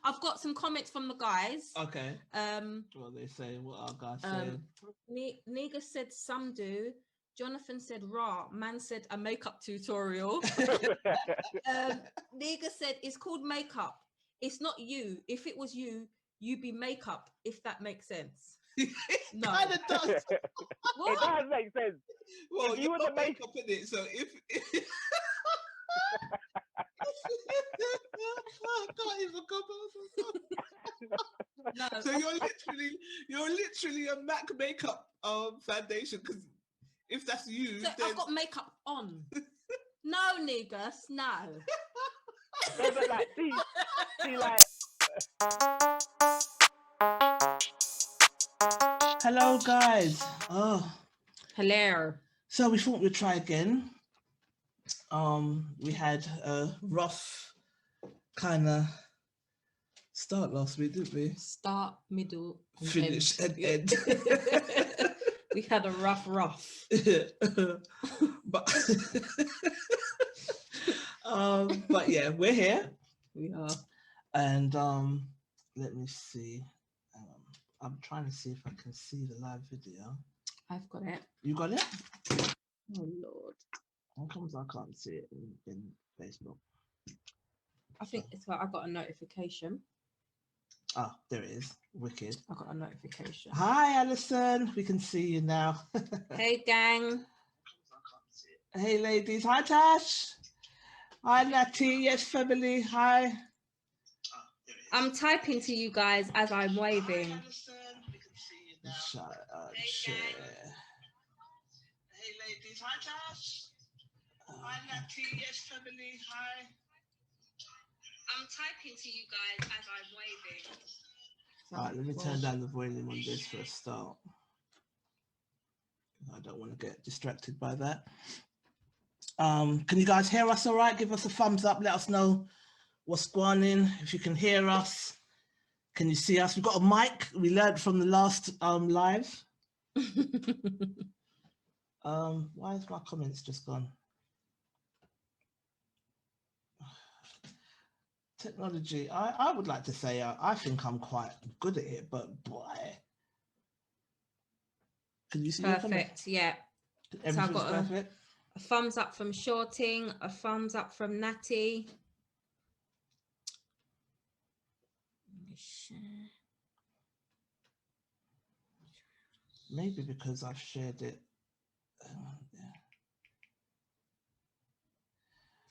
I've got some comments from the guys. Okay. What are they saying? What are guys saying? Nigga said some do. Jonathan said raw. Man said a makeup tutorial. Nigga said it's called makeup. It's not you. If it was you, you'd be makeup, if that makes sense. No. Kind of does. What? It does make sense. Well, If you you're were not the make- makeup in it, so if I can't even come No. So you're literally a MAC makeup foundation, because if that's you, So then I've got makeup on. No, niggas, no. No, but like, see, like. hello guys. Oh, Hello. so we thought we'd try again. We had a rough kind of start last week, didn't we? Start, middle, and Finish end. and end. We had a rough. But yeah, we're here. We are. And let me see. I'm trying to see if I can see the live video. I've got it. You got it? Oh Lord. How comes I can't see it in Facebook? I think it's like I got a notification. Ah, there it is. Wicked. I got a notification. Hi, Alison. We can see you now. Hey, gang. Hey, ladies. Hi, Tash. Hi, Natty. Yes, family. Hi. I'm typing to you guys as I'm waving. Share. Hey, ladies. Hi, Tash. Hi, Natty. Yes, family. Hi. I'm typing to you guys as I'm waving. All right, let me turn down the volume on this for a start. I don't want to get distracted by that. Can you guys hear us all right? Give us a thumbs up. Let us know what's going on. If you can hear us, can you see us? We've got a mic. We learned from the last live. Why is my comments just gone? Technology. I would like to say I think I'm quite good at it, but boy. Can you see? Perfect, yeah. Everything's so I've got perfect. A thumbs up from Shorting, a thumbs up from Natty. Maybe because I've shared it. Yeah.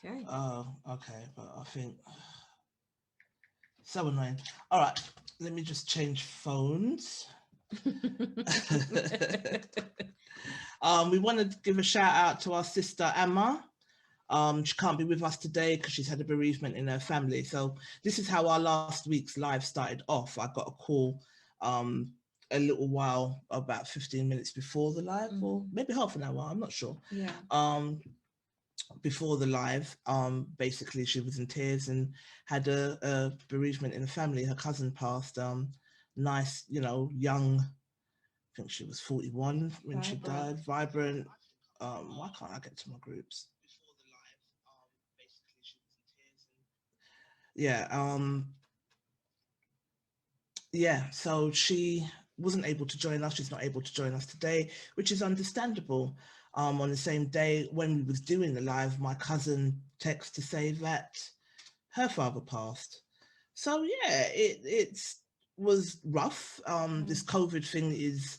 Okay. Oh, okay. But I think so annoying. All right, let me just change phones. We want to give a shout out to our sister Emma. She can't be with us today because she's had a bereavement in her family. So this is how our last week's live started off. I got a call a little while, about 15 minutes before the live, or maybe half an hour, I'm not sure. Yeah. Before the live, basically she was in tears and had a bereavement in the family. Her cousin passed, nice, young, I think she was 41 when she died, vibrant. Why can't I get to my groups? Yeah, so she wasn't able to join us. She's not able to join us today, which is understandable. On the same day when we was doing the live, my cousin texted to say that her father passed. So yeah, it was rough. This COVID thing is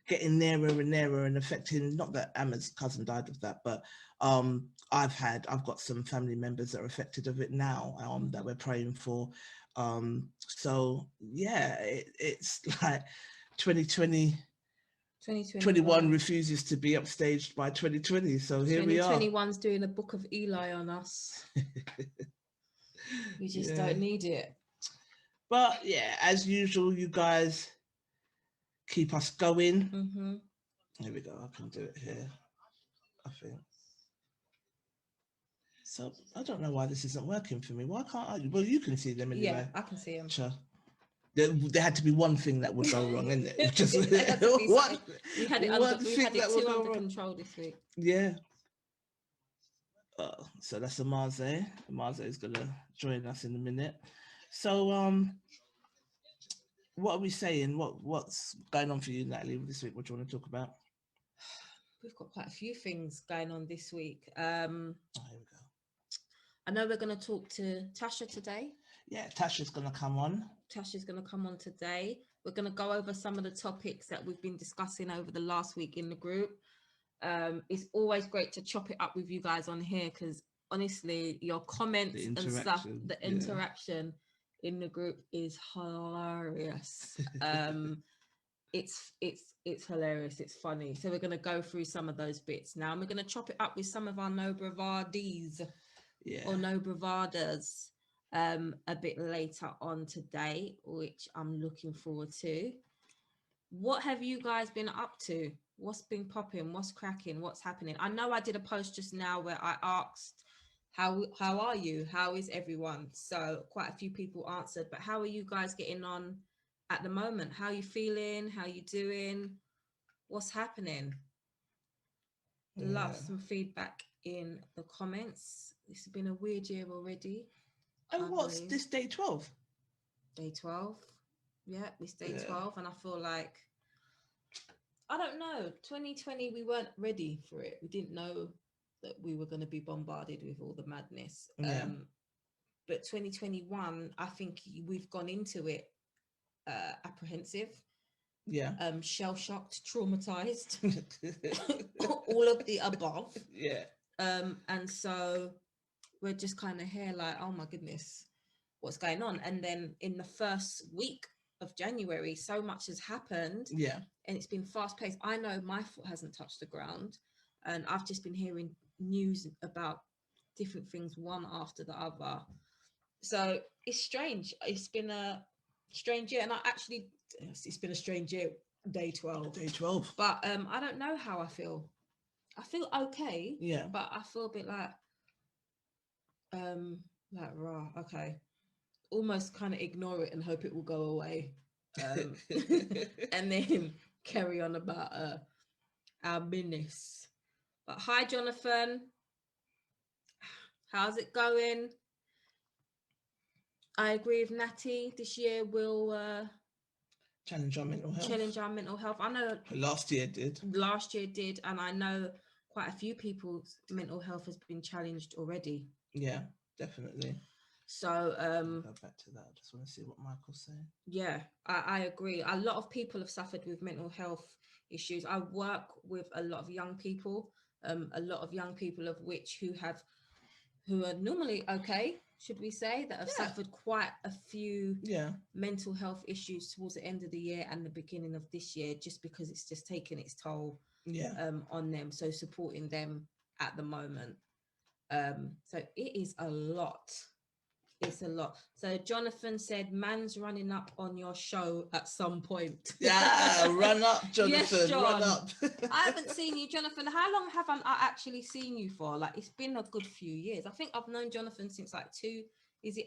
getting nearer and nearer and affecting, not that Emma's cousin died of that, but I've got some family members that are affected of it now, that we're praying for. So yeah, it's like 2021 refuses to be upstaged by 2020. So here we are. 2021's doing a Book of Eli on us. We just don't need it. But yeah, as usual, you guys keep us going. Here we go. I can do it here, I think. So I don't know why this isn't working for me. Why can't I? Well, you can see them anyway. Yeah, I can see them. Sure. There had to be one thing that would go wrong, isn't it? Just we had it too under control this week. Yeah. So that's Emerzy. Emerzy is gonna join us in a minute. So what are we saying? What's going on for you, Natalie, this week? What do you want to talk about? We've got quite a few things going on this week. Oh, here we go. I know we're going to talk to Tasha today. Yeah, Tasha's going to come on. Tasha's going to come on today. We're going to go over some of the topics that we've been discussing over the last week in the group. It's always great to chop it up with you guys on here because honestly, your comments and stuff, the interaction in the group is hilarious. It's hilarious. It's funny. So we're going to go through some of those bits now, and we're going to chop it up with some of our No Bravades or No Bravadas a bit later on today, which I'm looking forward to. What have you guys been up to? What's been popping? What's cracking? What's happening? I know I did a post just now where I asked, how are you? How is everyone? So quite a few people answered, but how are you guys getting on at the moment? How are you feeling? How are you doing? What's happening? Love some feedback in the comments. This has been a weird year already. And what's this day 12? Day 12. Yeah, it's day 12. And I feel like, I don't know, 2020, we weren't ready for it. We didn't know that we were going to be bombarded with all the madness. But 2021, I think we've gone into it apprehensive. Shell-shocked, traumatized, all of the above. And so we're just kind of here like, oh my goodness, what's going on? And then in the first week of January, so much has happened, and it's been fast-paced. I know my foot hasn't touched the ground, and I've just been hearing news about different things one after the other. So it's strange. It's been a strange year, and it's been a strange year. Day 12. But I don't know how I feel. I feel okay. But I feel a bit like raw. Okay. Almost kind of ignore it and hope it will go away. And then carry on about our business. But hi, Jonathan. How's it going? I agree with Natty. This year will challenge our mental health. I know last year did, and I know quite a few people's mental health has been challenged already. Yeah, definitely. So go back to that. I just want to see what Michael's saying. Yeah, I agree. A lot of people have suffered with mental health issues. I work with a lot of young people, of which who are normally okay, should we say, that have suffered quite a few mental health issues towards the end of the year and the beginning of this year, just because it's just taken its toll on them. So supporting them at the moment. So it is a lot. It's a lot. So Jonathan said, man's running up on your show at some point. Yeah, run up, Jonathan. Yes, John. Run up. I haven't seen you, Jonathan. How long haven't I actually seen you for? Like, it's been a good few years. I think I've known Jonathan since like 07, 08?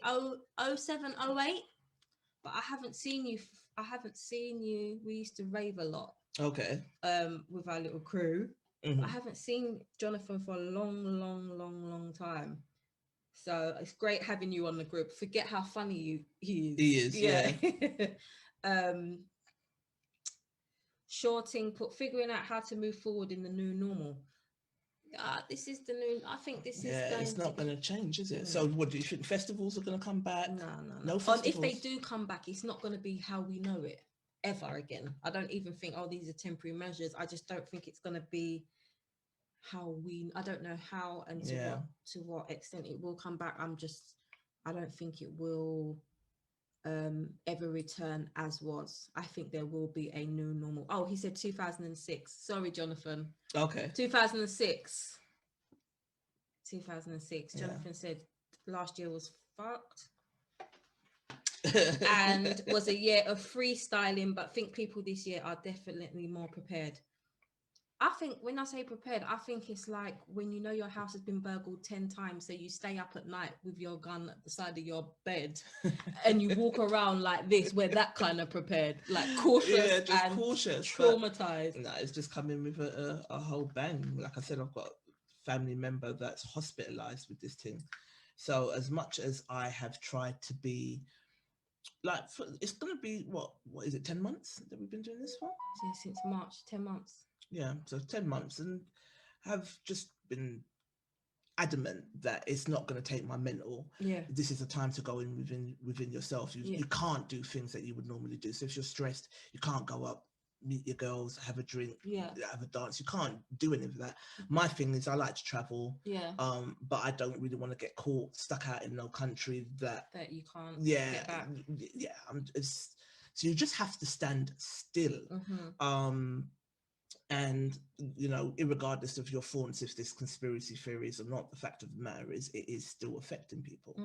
But I haven't seen you. We used to rave a lot. Okay. With our little crew. I haven't seen Jonathan for a long time. So it's great having you on the group. Forget how funny he is. He is, yeah. Shorting put figuring out how to move forward in the new normal. This is the new. I think this is. Yeah, it's not going to change, is it? So, what do you think? Festivals are going to come back? No festivals. If they do come back, it's not going to be how we know it ever again. I don't even think. These are temporary measures. I just don't think it's going to be I don't know how and to what extent it will come back. I don't think it will ever return as was. I think there will be a new normal. Oh, he said 2006. Sorry, Jonathan. Okay. 2006. Jonathan said last year was fucked. And was a year of freestyling, but I think people this year are definitely more prepared. I think when I say prepared, I think it's like when you know your house has been burgled 10 times, so you stay up at night with your gun at the side of your bed and you walk around like this. We're that kind of prepared, like cautious and cautious, traumatized. No, it's just coming with a whole bang. Like I said, I've got a family member that's hospitalized with this thing. So as much as I have tried to be like it's going to be what is it, 10 months that we've been doing this for? Yeah, since March, 10 months. Yeah, so 10 months, and have just been adamant that it's not going to take my mental. Yeah, this is a time to go in within yourself. You can't do things that you would normally do. So if you're stressed, you can't go up, meet your girls, have a drink, have a dance. You can't do any of that. My thing is I like to travel, but I don't really want to get caught stuck out in no country that you can't get back. So you just have to stand still. And, you know, irregardless of your thoughts, if this conspiracy theories or not, the fact of the matter is it is still affecting people.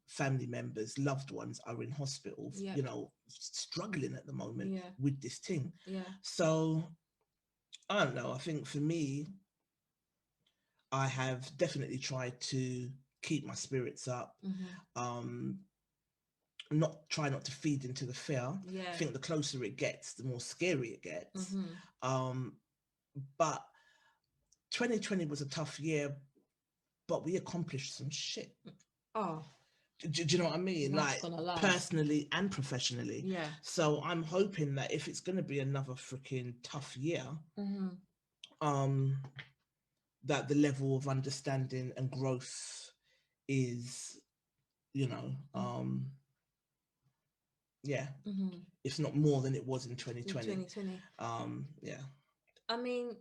Family members, loved ones are in hospital, you know, struggling at the moment with this thing. So I don't know. I think for me, I have definitely tried to keep my spirits up. Try not to feed into the fear. I think the closer it gets, the more scary it gets. But 2020 was a tough year, but we accomplished some shit. Do you know what I mean? Like personally and professionally. So I'm hoping that if it's going to be another freaking tough year, that the level of understanding and growth is, you know, if not more than it was in 2020. I mean,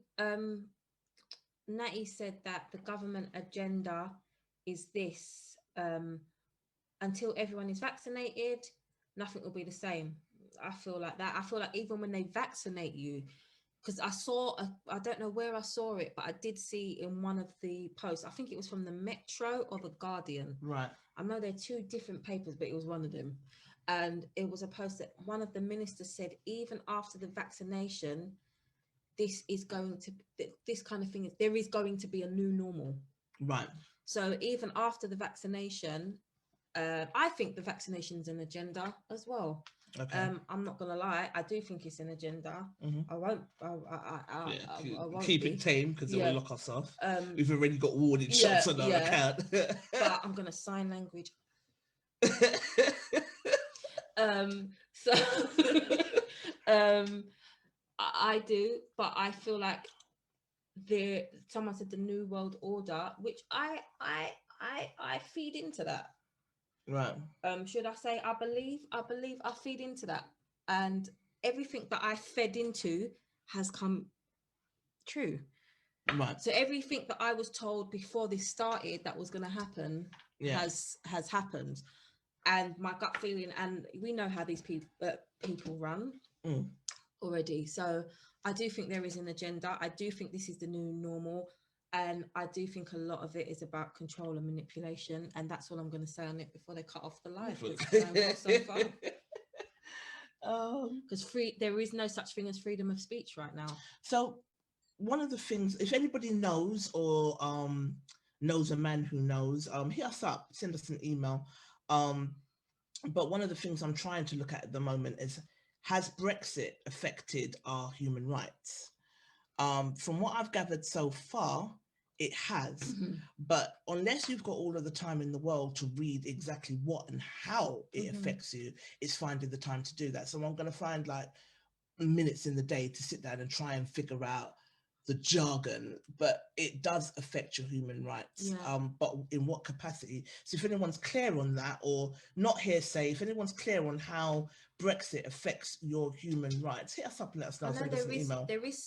Natty said that the government agenda is this: until everyone is vaccinated, nothing will be the same. I feel like that. I feel like even when they vaccinate you, because I don't know where I saw it, but I did see in one of the posts, I think it was from the Metro or the Guardian. Right. I know they're two different papers, but it was one of them. And it was a post that one of the ministers said, even after the vaccination, this kind of thing, there is going to be a new normal. Right. So even after the vaccination, I think the vaccination is an agenda as well. Okay. I'm not gonna lie, I do think it's an agenda. I won't keep it tame because it will lock us off. We've already got warning shots on our account. But I'm gonna sign language. So I do, but I feel like someone said the new world order, which I feed into that. Right. Should I say I believe I feed into that, and everything that I fed into has come true. Right. So everything that I was told before this started that was going to happen has happened, and my gut feeling, and we know how these people run already. So I do think there is an agenda. I do think this is the new normal. And I do think a lot of it is about control and manipulation. And that's all I'm going to say on it before they cut off the live. Because there is no such thing as freedom of speech right now. So one of the things, if anybody knows or knows a man who knows, hit us up, send us an email. But one of the things I'm trying to look at the moment is, has Brexit affected our human rights? From what I've gathered so far, it has, but unless you've got all of the time in the world to read exactly what and how it affects you, it's finding the time to do that. So I'm going to find like minutes in the day to sit down and try and figure out the jargon, but it does affect your human rights. But in what capacity? So if anyone's clear on that, or not hearsay, if anyone's clear on how Brexit affects your human rights, hit us up and let us know. Send us an email. There is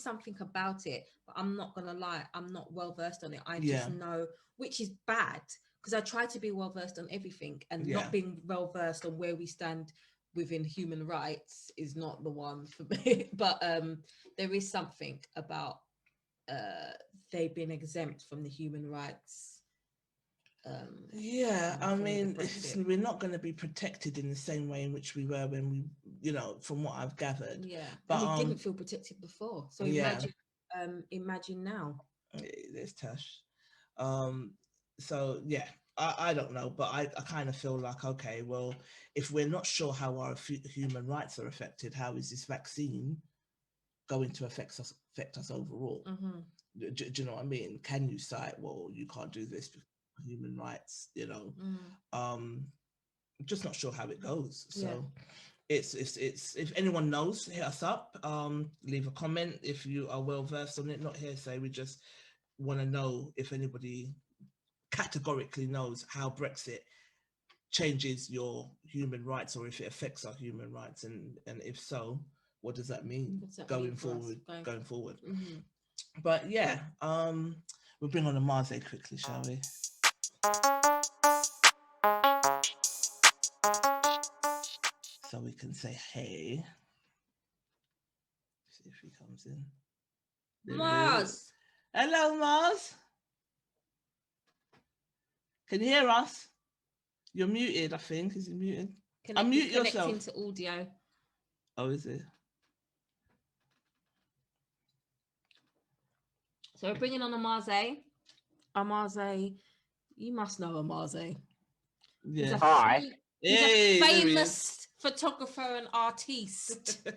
something about it, but I'm not gonna lie, I'm not well versed on it. I just know, which is bad, because I try to be well versed on everything, and not being well versed on where we stand within human rights is not the one for me. But there is something about they've been exempt from the human rights. I mean, we're not going to be protected in the same way in which we were when we, you know, from what I've gathered. But we didn't feel protected before. So imagine now. There's Tash. So I don't know, but I kind of feel like, okay, well, if we're not sure how our human rights are affected, how is this vaccine going to affect us overall? Do you know what I mean? Can you cite, well, you can't do this human rights, you know. I'm just not sure how it goes. So it's if anyone knows, hit us up, leave a comment if you are well versed on it. Not hearsay, we just want to know if anybody categorically knows how Brexit changes your human rights, or if it affects our human rights, and if so, what does that mean going forward? But yeah, we'll bring on Emerzy quickly, shall we? So we can say hey. See if he comes in. Mars. Hello, Mars. Can you hear us? You're muted, I think. Is he muted? Unmute yourself. Connecting to audio. Oh, is it? So we're bringing on Emerzy. Emerzy, you must know Emerzy. Yeah. Hi. He's a famous photographer and artiste.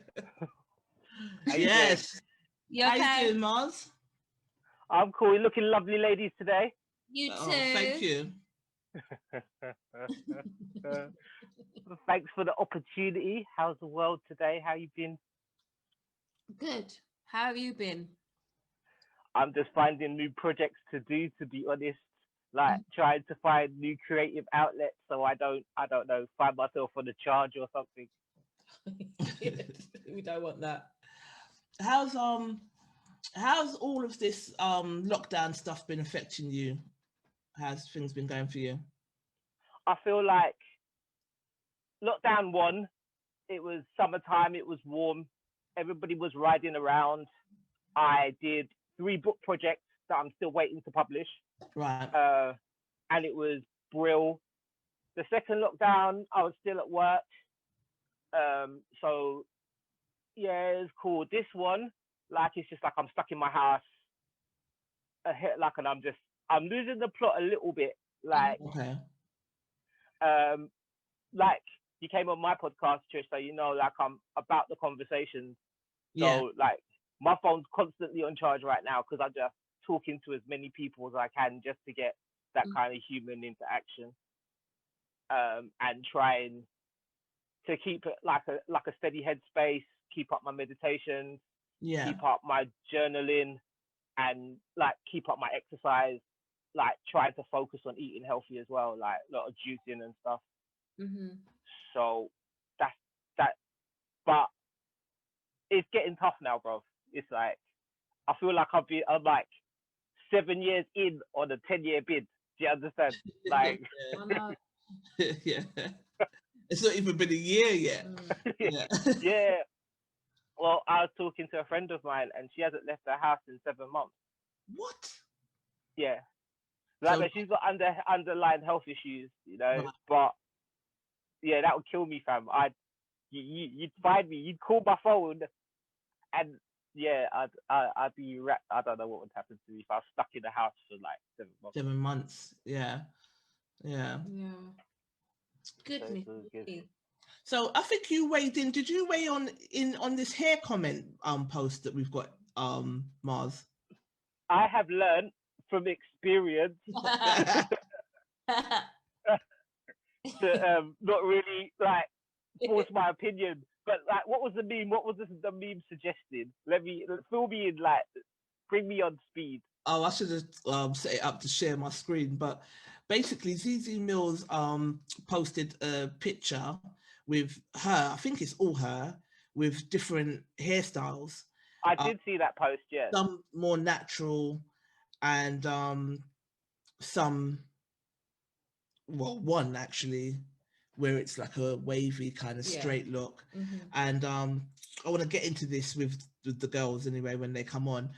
Yes. You okay? How you doing, Mars? I'm cool. You're looking lovely, ladies, today. You too. Oh, thank you. Thanks for the opportunity. How's the world today? How you been? Good. How have you been? I'm just finding new projects to do, to be honest. Like trying to find new creative outlets so I don't know, find myself on a charge or something. We don't want that. How's all of this lockdown stuff been affecting you? How's things been going for you? I feel like lockdown 1, it was summertime, it was warm, everybody was riding around. I did 3 book projects that I'm still waiting to publish. Right. And it was brill. The second lockdown, I was still at work. So yeah, it's cool. This one, like, it's just like I'm stuck in my house. And I'm losing the plot a little bit. Like, okay. Like you came on my podcast, Trish, so you know, like, I'm about the conversations. Yeah. So like my phone's constantly on charge right now because I'm just talking to as many people as I can just to get that kind of human interaction, and trying to keep it like a steady headspace, keep up my meditations, keep up my journaling, and like keep up my exercise, like trying to focus on eating healthy as well, like a lot of juicing and stuff. So that's that, but it's getting tough now, bro. It's like I feel like I'm like 7 years in on a 10-year bid. Do you understand? Like, yeah, it's not even been a year yet. Yeah. Well, I was talking to a friend of mine, and she hasn't left her house in 7 months. What? Yeah, like she's got underlying health issues, you know. But yeah, that would kill me, fam. You'd find me, you'd call my phone, and yeah, I'd be I don't know what would happen to me if I was stuck in the house for like 7 months. 7 months, yeah. Goodness. So I think you weighed in. Did you weigh on this hair comment post that we've got, Mars? I have learned from experience to not really like force my opinion. But like, what was the meme? What was the meme suggesting? Fill me in, like, bring me on speed. Oh, I should have set it up to share my screen. But basically, ZZ Mills posted a picture with her. I think it's all her with different hairstyles. I did see that post. Yeah, some more natural, and some, well, one actually where it's like a wavy kind of straight look. And I want to get into this with the girls anyway when they come on.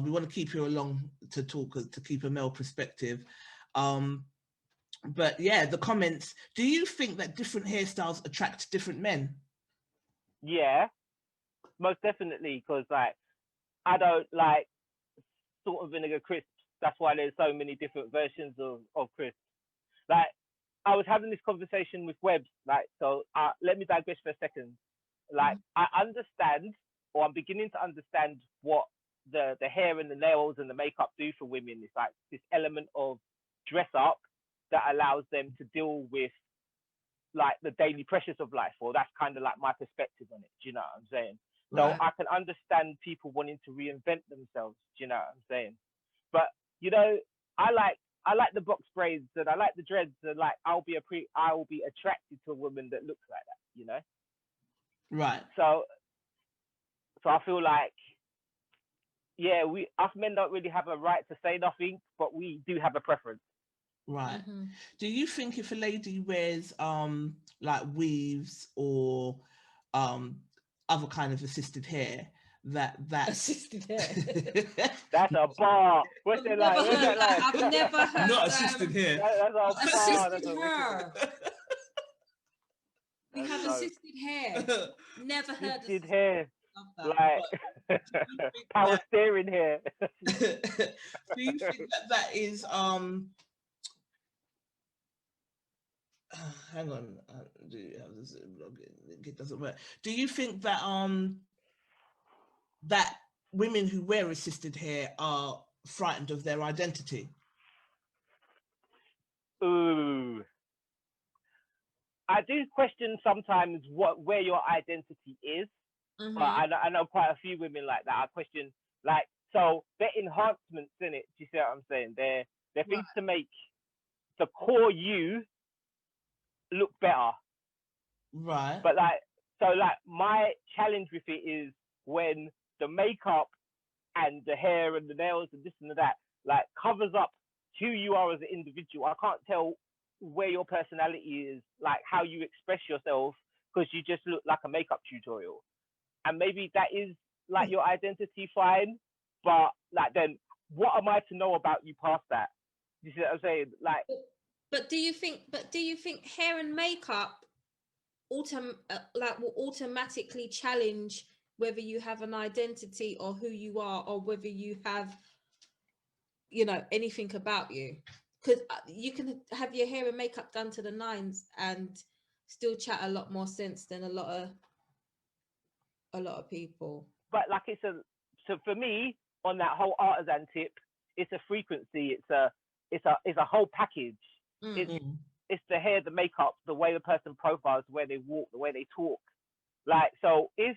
We want to keep you along to talk, to keep a male perspective. But yeah, the comments, do you think that different hairstyles attract different men? Yeah, most definitely, because like I don't like salt and vinegar crisps. That's why there's so many different versions of crisps. Like, I was having this conversation with Webbs, like, so let me digress for a second. Like, I understand, or I'm beginning to understand what the hair and the nails and the makeup do for women. It's like this element of dress up that allows them to deal with like the daily pressures of life, or that's kind of like my perspective on it. Do you know what I'm saying? So I can understand people wanting to reinvent themselves. Do you know what I'm saying? But you know, I like the box braids and I like the dreads, and like I will be attracted to a woman that looks like that. You know? Right. So I feel like, yeah, us men don't really have a right to say nothing, but we do have a preference. Right. Do you think if a lady wears like weaves or other kind of assisted hair, that assisted hair? That's a bar. What's that like? I've never heard not assisted hair. That's a bar. Assisted hair. We have assisted hair. Never heard assisted hair. Like power steering hair. Do you think that is hang on, do you have this login? It doesn't work. Do you think that that women who wear assisted hair are frightened of their identity? Ooh, I do question sometimes where your identity is. But I know quite a few women like that. I question, like, so they're enhancements in it. Do you see what I'm saying? They're things to make the core you look better. Right. But like, so like my challenge with it is when the makeup and the hair and the nails and this and that like covers up who you are as an individual. I can't tell where your personality is, like how you express yourself, because you just look like a makeup tutorial. And maybe that is like your identity, fine, but like then what am I to know about you past that? You see what I'm saying? Like, but do you think hair and makeup will automatically challenge whether you have an identity or who you are, or whether you have, you know, anything about you? Because you can have your hair and makeup done to the nines and still chat a lot more sense than a lot of people. But like so for me on that whole artisan tip, it's a frequency. It's a whole package. It's the hair, the makeup, the way the person profiles, the way they walk, the way they talk. Like, so if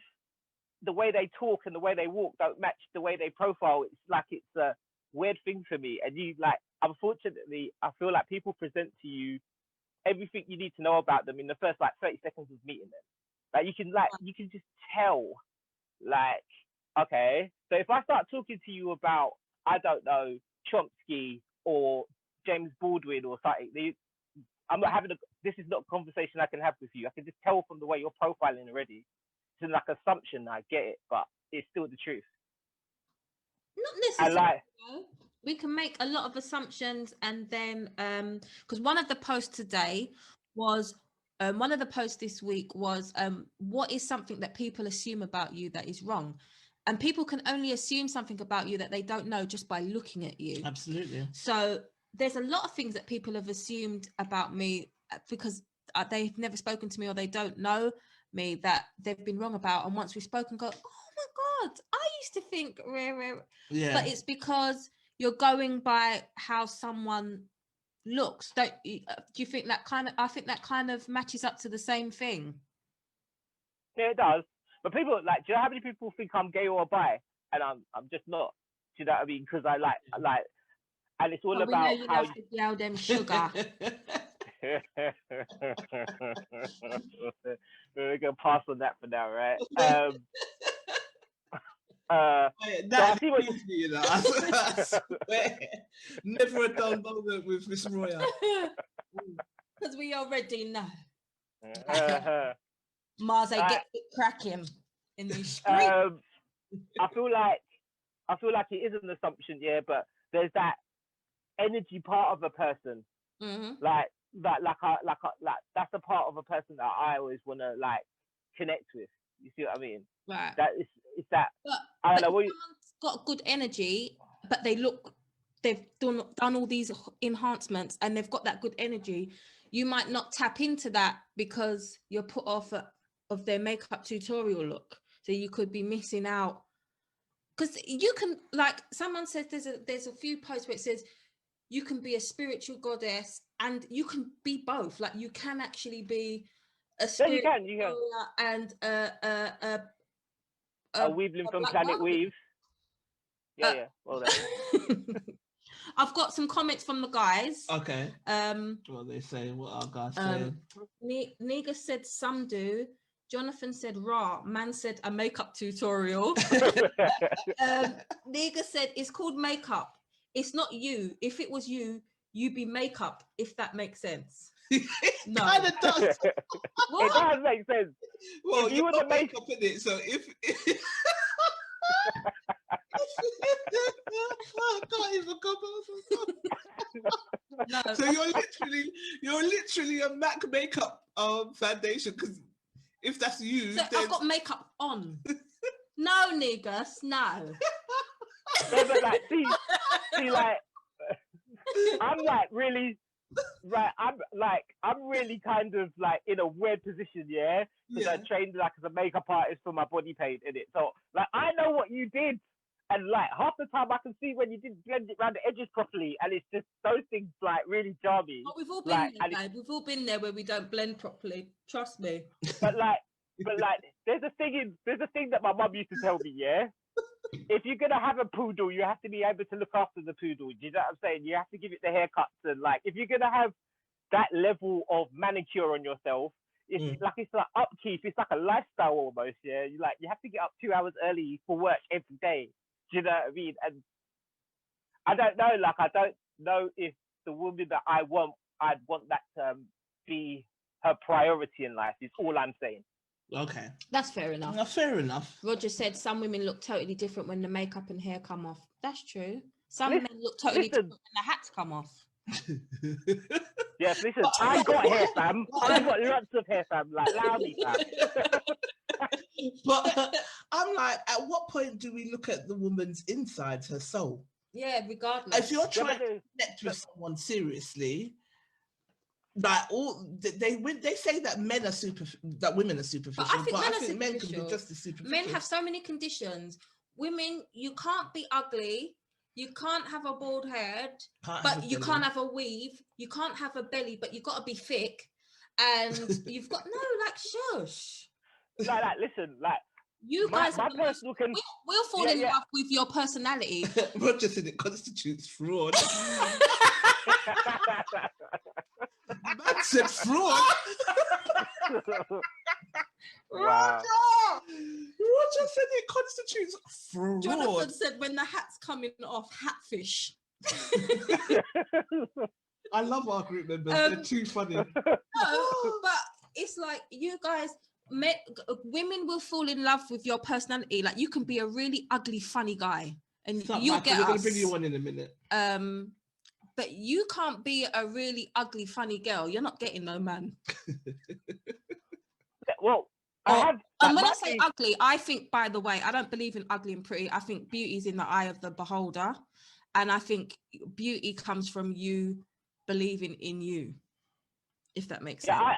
the way they talk and the way they walk don't match the way they profile, it's like it's a weird thing for me. And you like, unfortunately, I feel like people present to you everything you need to know about them in the first like 30 seconds of meeting them. Like you can just tell, like, okay, so if I start talking to you about, I don't know, Chomsky or James Baldwin or something, I'm not having this is not a conversation I can have with you. I can just tell from the way you're profiling already. It's like assumption, I get it, but it's still the truth. Not necessarily. We can make a lot of assumptions, and then because one of the posts today was one of the posts this week was what is something that people assume about you that is wrong? And people can only assume something about you that they don't know just by looking at you. Absolutely. So there's a lot of things that people have assumed about me because they've never spoken to me or they don't know me that they've been wrong about. And once we've spoken, go, oh my God, I used to think, yeah. But it's because you're going by how someone looks. Do you think that I think that kind of matches up to the same thing? Yeah, it does. But people like, do you know how many people think I'm gay or bi? And I'm just not. Do you know what I mean? Because I like, and it's all about you how have to yell them sugar. We're gonna pass on that for now, right? I see what you know. I swear, never a dull moment with Miss Roya. Because we already know. Marze, get it cracking in the street. I feel like it is an assumption, yeah, but there's that energy part of a person, like that's a part of a person that I always want to like connect with. You see what I mean? Right. That it's that. But I don't know. Someone's got good energy, but they've done all these enhancements, and they've got that good energy. You might not tap into that because you're put off of their makeup tutorial look, so you could be missing out. Because you can, like someone says, there's a few posts where it says you can be a spiritual goddess, and you can be both. Like you can actually be a spiritual and a weaveling from Planet Weave. Yeah. Well done. I've got some comments from the guys. Okay. What they say? What our guys saying? Nigga said some do. Jonathan said raw. Man said a makeup tutorial. Nigga said it's called makeup. It's not you. If it was you, you'd be makeup. If that makes sense. No, kind of does. It does make sense. Well, if you were the makeup in it, so if I can't even come no. So you're literally a MAC makeup foundation, because if that's you, so I've got makeup on. No, niggas, no. But like, see, like, I'm like really, right? I'm really kind of like in a weird position, yeah. Because I trained like as a makeup artist for my body paint in it. So like, I know what you did, and like half the time I can see when you didn't blend it around the edges properly, and it's just those things like really jar me. Oh, we've all been there, babe. We've all been there where we don't blend properly. Trust me. But there's a thing that my mum used to tell me, yeah. If you're gonna have a poodle, you have to be able to look after the poodle. Do you know what I'm saying? You have to give it the haircuts, and like if you're gonna have that level of manicure on yourself, it's like upkeep. It's like a lifestyle almost. Yeah, you have to get up 2 hours early for work every day. Do you know what I mean? And I don't know. Like I don't know if the woman that I'd want that to be her priority in life. Is all I'm saying. Okay, that's fair enough. No, fair enough. Roger said some women look totally different when the makeup and hair come off. That's true. Some men look totally different when the hats come off. Yes, listen, I got hair, fam. I got lots of hair, fam. Like, allow me, fam. But I'm like, at what point do we look at the woman's insides, her soul? Yeah, regardless. If you're trying to connect with someone seriously, like they say that women are superficial, but I think men can be just as superficial. Men have so many conditions. Women, you can't be ugly, you can't have a bald head, but you can't have a weave, you can't have a belly, but you got to be thick, and you've got shush. Like, listen, like you guys, we'll fall in love with your personality. Roger said it constitutes fraud. Man said fraud. Wow. Roger said it constitutes fraud. Jonathan said when the hat's coming off, hatfish. I love our group members. They're too funny. No, but it's like you guys, women will fall in love with your personality. Like you can be a really ugly, funny guy, and you'll get us. We're gonna bring you on in a minute. But you can't be a really ugly, funny girl. You're not getting no man. Well, and when I say ugly, I think, by the way, I don't believe in ugly and pretty. I think beauty is in the eye of the beholder. And I think beauty comes from you believing in you, if that makes sense. Yeah,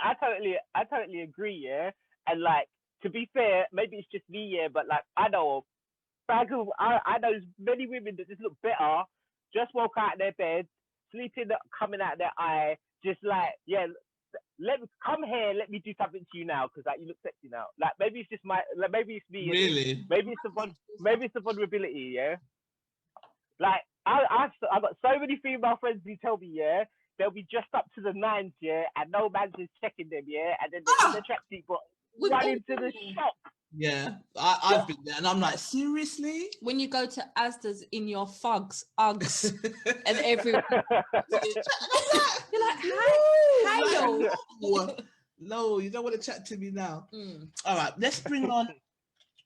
I totally agree, yeah. And like, to be fair, maybe it's just me, yeah, but like, I know many women that just look better, just woke out of their bed, sleeping coming out of their eye, just like, yeah, come here, let me do something to you now, because like you look sexy now. Like maybe it's just maybe it's me. Really? Maybe it's the vulnerability, yeah. Like I got so many female friends who tell me, yeah, they'll be dressed up to the nines, yeah, and no man's just checking them, yeah, and then they're in the tracksuit, but run into the shop. Yeah, I've been there, and I'm like, seriously? When you go to Asda's in your Uggs, and everyone, you're like, hi. No, you don't want to chat to me now. All right, let's bring on.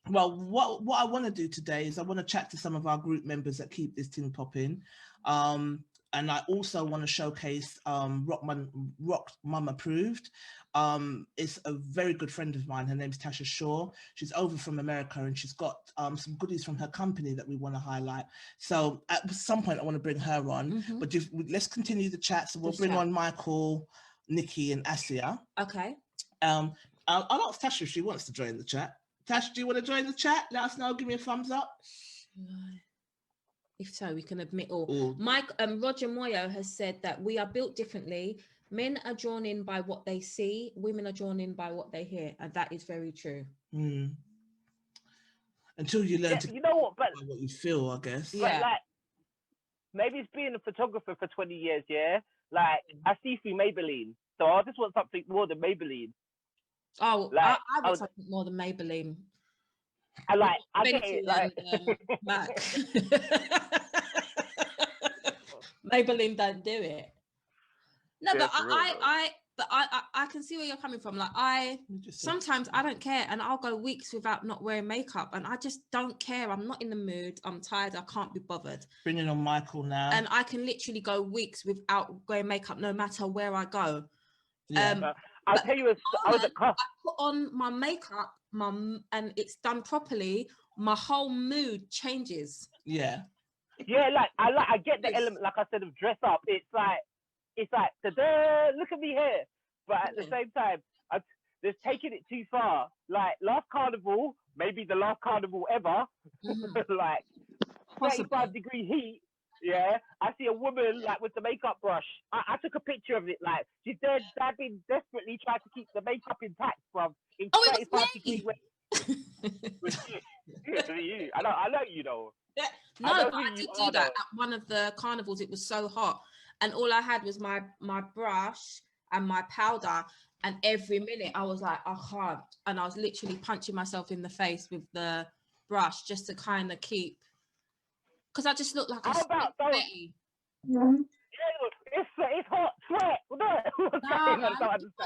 Well, what I want to do today is I want to chat to some of our group members that keep this thing popping. And I also want to showcase Rock Mum Approved. It's a very good friend of mine. Her name's Tasha Shaw. She's over from America, and she's got some goodies from her company that we want to highlight. So at some point I want to bring her on, but let's continue the chat. So we'll bring on Michael, Nikki and Asyar. Okay. I'll ask Tasha if she wants to join the chat. Tasha, do you want to join the chat? Let us know. Give me a thumbs up. If so, we can admit all. Mike, Roger Moyo has said that we are built differently. Men are drawn in by what they see. Women are drawn in by what they hear. And that is very true. Until you learn to, you know what, but what you feel, I guess. But like, maybe it's being a photographer for 20 years, yeah? Like, I see through Maybelline. So I just want something more than Maybelline. Oh, like, I want something more than Maybelline. I get it. Like, Maybelline don't do it. No, but I can see where you're coming from. Like sometimes I don't care, and I'll go weeks without not wearing makeup, and I just don't care. I'm not in the mood. I'm tired. I can't be bothered. Bringing on Michael now, and I can literally go weeks without wearing makeup, no matter where I go. Yeah. I'll tell you, I put on my makeup, and it's done properly. My whole mood changes. Yeah. Yeah, like I get the element, like I said, of dress up. It's like, look at me here. But at the same time, they're taking it too far. Like last carnival, maybe the last carnival ever, like 35-degree heat. Yeah, I see a woman like with the makeup brush. I took a picture of it. Like she's there, dabbing desperately, trying to keep the makeup intact from 35-degree weather. I know you know. Yeah. No, but I did do that at one of the carnivals. It was so hot, and all I had was my brush and my powder. And every minute I was like, I can't, and I was literally punching myself in the face with the brush just to kind of keep, because I just look like a sweaty. It's hot sweat.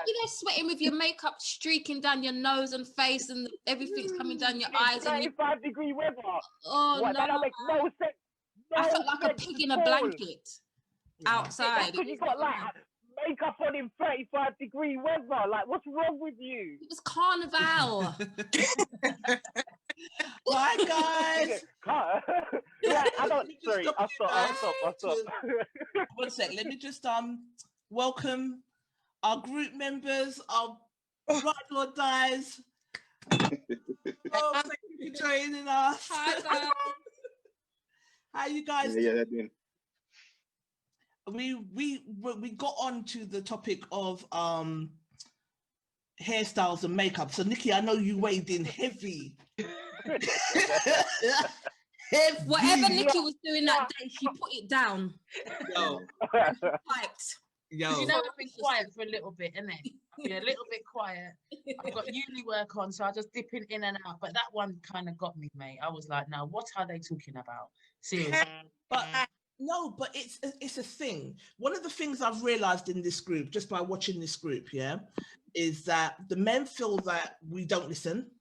You're sweating with your makeup streaking down your nose and face, and everything's coming down your eyes. 35-degree weather. Oh no! That makes no sense. I felt like a pig in a blanket outside. Because you got like makeup on in 35-degree weather. Like, what's wrong with you? It was carnival. Bye, guys. Yeah, I don't. Sorry, I'll stop. One sec. Let me just welcome our group members, our ride or dies. Thank you for joining us. Hi, guys. How you guys? Yeah, that's doing. We got on to the topic of hairstyles and makeup. So Nikki, I know you weighed in heavy. Whatever Nikki was doing that day, she put it down. Yo. You know, I've been quiet for a little bit, innit? Yeah, a little bit quiet. I've got uni work on, so I just dipping in and out. But that one kind of got me, mate. I was like, now, what are they talking about? Seriously. But no, but it's a thing. One of the things I've realized in this group, just by watching this group, is that the men feel that we don't listen,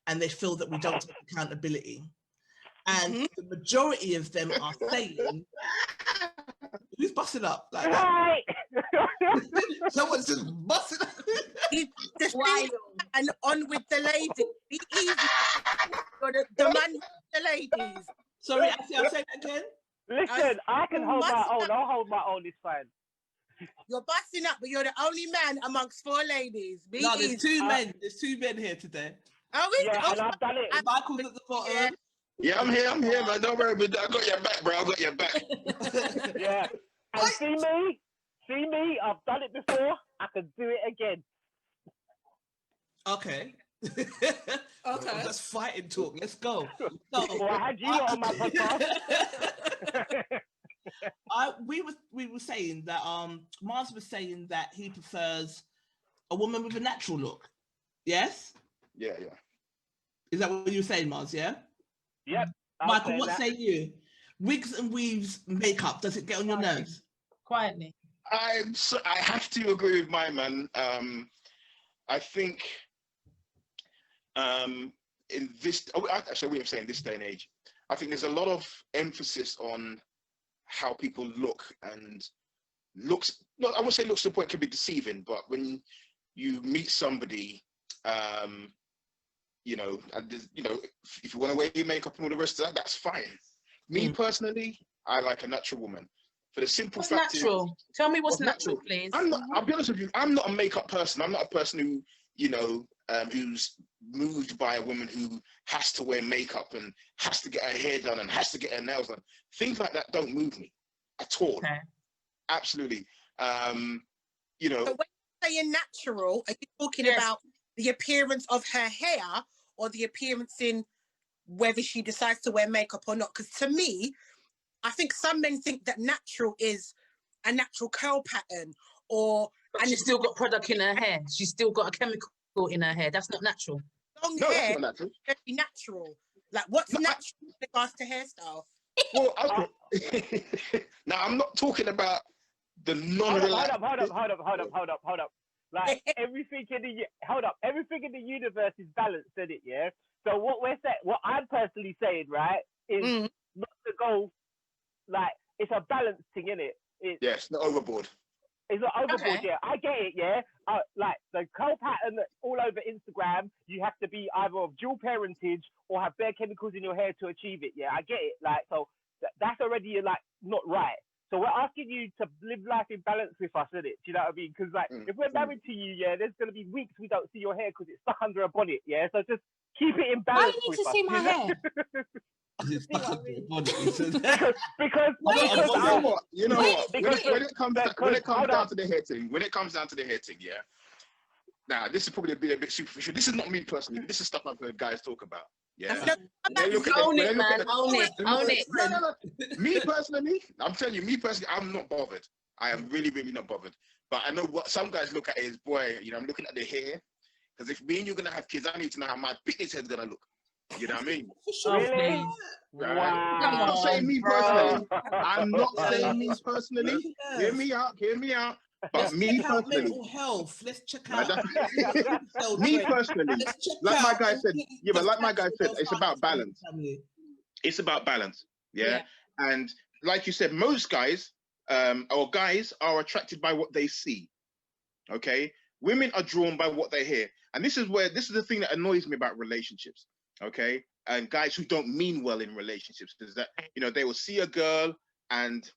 and they feel that we don't take accountability. And the majority of them are saying, who's busting up? Like right. Someone's just busting up. And on with the ladies. Be easy. The man with the ladies. Sorry, I'll say that again. Listen, I can hold my own. I'll hold my own. It's fine. You're busting up, but you're the only man amongst 4 ladies. Be no, there's easy. 2 men. There's 2 men here today. Oh, and I've done it. Michael's at the bottom. Yeah, I'm here, man. Don't worry about that. I got your back, bro. I got your back. Yeah. And see me, I've done it before. I can do it again. Okay. Okay. That's fighting talk. Let's go. So, well, I had you on my podcast. We were saying that Mars was saying that he prefers a woman with a natural look. Yes? Yeah. Is that what you were saying, Mars? Yeah? Yep. Michael, what say you? Wigs and weaves makeup, does it get on your nerves? Quietly. I have to agree with my man. I think in this, actually, we were saying this day and age, I think there's a lot of emphasis on how people look, and looks, not, I won't say looks to the point can be deceiving, but when you meet somebody, you know, if you want to wear your makeup and all the rest of that, that's fine. Me personally, I like a natural woman. For the simple fact natural? Tell me what's natural, please. I'll be honest with you, I'm not a makeup person. I'm not a person who you know, who's moved by a woman who has to wear makeup and has to get her hair done and has to get her nails done. Things like that don't move me at all. Okay. Absolutely. You know. So when you're saying natural, are you talking about the appearance of her hair or the appearance in whether she decides to wear makeup or not? Because to me, I think some men think that natural is a natural curl pattern, or but she's still got product in her hair. She's still got a chemical in her hair. That's not natural. Long hair is very natural. Like, what's natural in regards to hairstyle? Well, okay. Now I'm not talking about the non-relaxed. Hold up. Like everything in the universe is balanced, isn't it? Yeah. So what I'm personally saying, right, is not to go like it's a balance thing, isn't it? Yes, not overboard. It's not overboard, yeah. I get it, yeah. Like the curl pattern all over Instagram, you have to be either of dual parentage or have bare chemicals in your hair to achieve it. Yeah, I get it. Like, so that's already like not right. So we're asking you to live life in balance with us, isn't it? Do you know what I mean? Because like, if we're married to you, yeah, there's gonna be weeks we don't see your hair because it's stuck under a bonnet. Yeah, so just keep it in balance. Why do you need to see my hair? Because you know what? When it comes down to the hair thing, yeah. Now this is probably a bit superficial. This is not me personally. This is stuff I've heard guys talk about. Yeah. Own it, man. Own it. No. Me personally, I'm telling you, I'm not bothered. I am really, really not bothered. But I know what some guys look at is, boy, you know, I'm looking at the hair. Because if me and you're gonna have kids, I need to know how my picnic head's gonna look. You know what I mean? Really? Right? Wow. I'm not saying me personally. I'm not saying me personally. Hear me out. But me personally, mental health. Let's check out. Me personally, like my guy said, it's about balance. It's about balance. Yeah. And like you said, most guys, or guys are attracted by what they see. Okay. Women are drawn by what they hear. And this is the thing that annoys me about relationships. Okay. And guys who don't mean well in relationships is that, you know, they will see a girl and,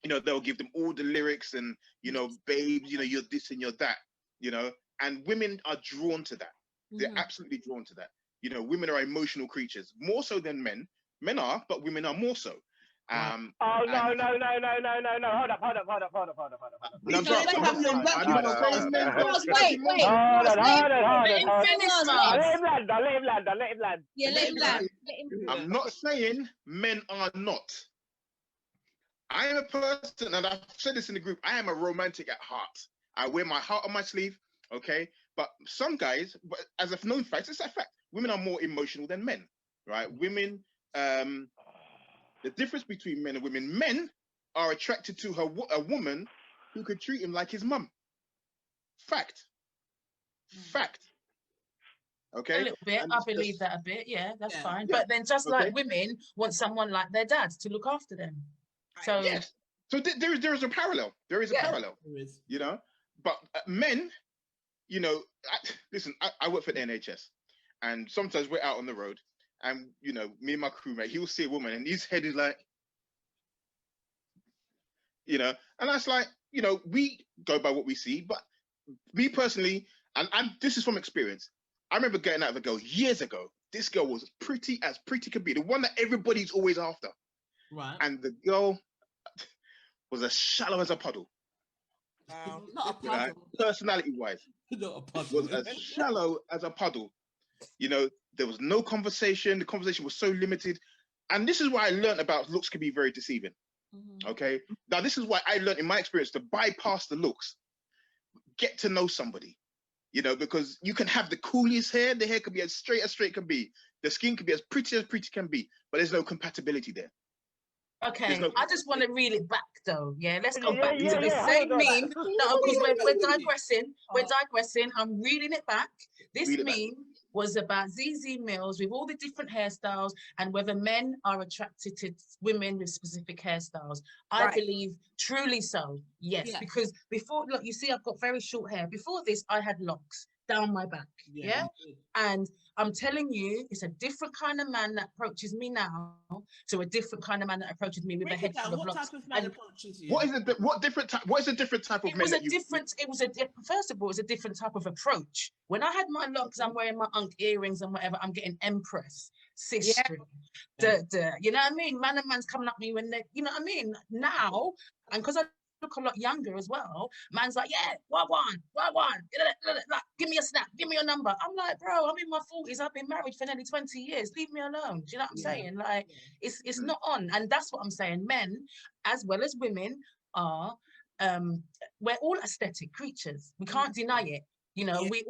you know, they'll give them all the lyrics and, you know, babe, you know, you're this and you're that, you know, and women are drawn to that. They're absolutely drawn to that. You know, women are emotional creatures, more so than men. Men are, but women are more so. No. Hold up. Let him land. Yeah, let him land. I'm not saying men are not. I am a person, and I've said this in the group, I am a romantic at heart. I wear my heart on my sleeve, okay? But some guys, as a known fact, it's a fact, women are more emotional than men, right? Women, the difference between men and women, men are attracted to a woman who could treat him like his mum. Fact. Okay? A little bit. I believe that a bit. Yeah, that's fine. Yeah. But then just like women want someone like their dad to look after them. So yes. So there is a parallel. There is a parallel. There is. You know? But men, you know, listen, I work for the NHS. And sometimes we're out on the road. And, you know, me and my crewmate, he will see a woman and his head is like, you know, and that's like, you know, we go by what we see. But me personally, and this is from experience, I remember getting out of a girl years ago. This girl was pretty as pretty could be, the one that everybody's always after. Right. And the girl was as shallow as a puddle. Not a puddle. You know, personality-wise. Not a puddle. Was as shallow as a puddle. You know, there was no conversation. The conversation was so limited. And this is why I learned about looks can be very deceiving. Okay. Now, this is why I learned in my experience to bypass the looks. Get to know somebody. You know, because you can have the coolest hair. The hair can be as straight can be. The skin can be as pretty can be. But there's no compatibility there. Okay, I just want to reel it back though. Yeah, let's go back to the same meme. No, because we're digressing. We're digressing. I'm reeling it back. This meme was about ZZ Mills with all the different hairstyles and whether men are attracted to women with specific hairstyles. I believe truly so. Yes, because before, look, you see, I've got very short hair. Before this, I had locks. down my back. Yeah. And I'm telling you, it's a different kind of man that approaches me now to a different kind of man that approaches me with a head full of locks. What type of man approaches you? What is a different type of man? First of all, it's a different type of approach. When I had my locks, I'm wearing my earrings and whatever, I'm getting empress, sister, you know what I mean? Man and man's coming up me when they, you know what I mean? Now, and because I look a lot younger as well, man's like, yeah, what one, like, give me a snap, give me your number. I'm like, bro, I'm in my 40s, I've been married for nearly 20 years, leave me alone. Do you know what I'm saying? Like, it's not on. And that's what I'm saying. Men as well as women are we're all aesthetic creatures, we can't deny it. You know, we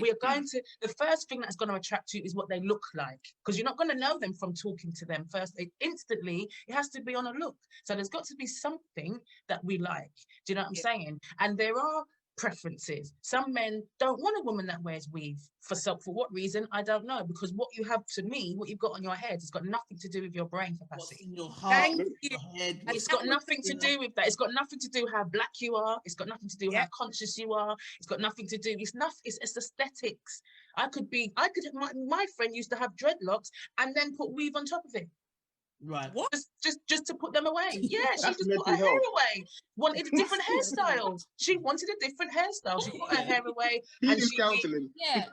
are going to, the first thing that's going to attract you is what they look like, because you're not going to know them from talking to them first. Instantly, it has to be on a look. So there's got to be something that we like. Do you know what I'm saying? And there are preferences. Some men don't want a woman that wears weave. For what reason? I don't know. Because what you have, to me, what you've got on your head has got nothing to do with your brain capacity. What's in your heart, your head. It's got nothing to do with that. It's got nothing to do how black you are. It's got nothing to do how conscious you are. It's got nothing to do. It's aesthetics. My friend used to have dreadlocks and then put weave on top of it. Right. What? Just to put them away. Yeah, she just put her hair away. Wanted a different hairstyle. She wanted a different hairstyle. She put her hair away. And counseling. Yeah,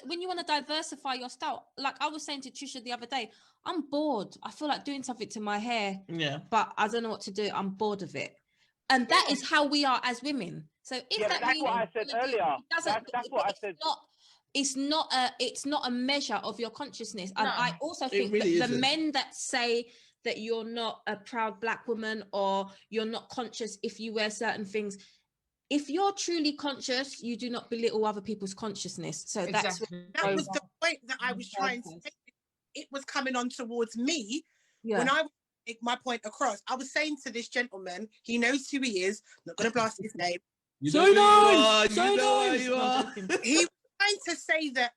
when you want to diversify your style. Like I was saying to Tricia the other day, I'm bored. I feel like doing something to my hair. Yeah. But I don't know what to do. I'm bored of it. And that is how we are as women. So if that that's what I said earlier. That's what I said. It's not a measure of your consciousness. And I also think really that the men that say that you're not a proud black woman or you're not conscious if you wear certain things, if you're truly conscious, you do not belittle other people's consciousness. So that was the point that I was trying to make. It was coming on towards me when I make my point across. I was saying to this gentleman, he knows who he is, not going to blast his name. So nice. He was trying to say that,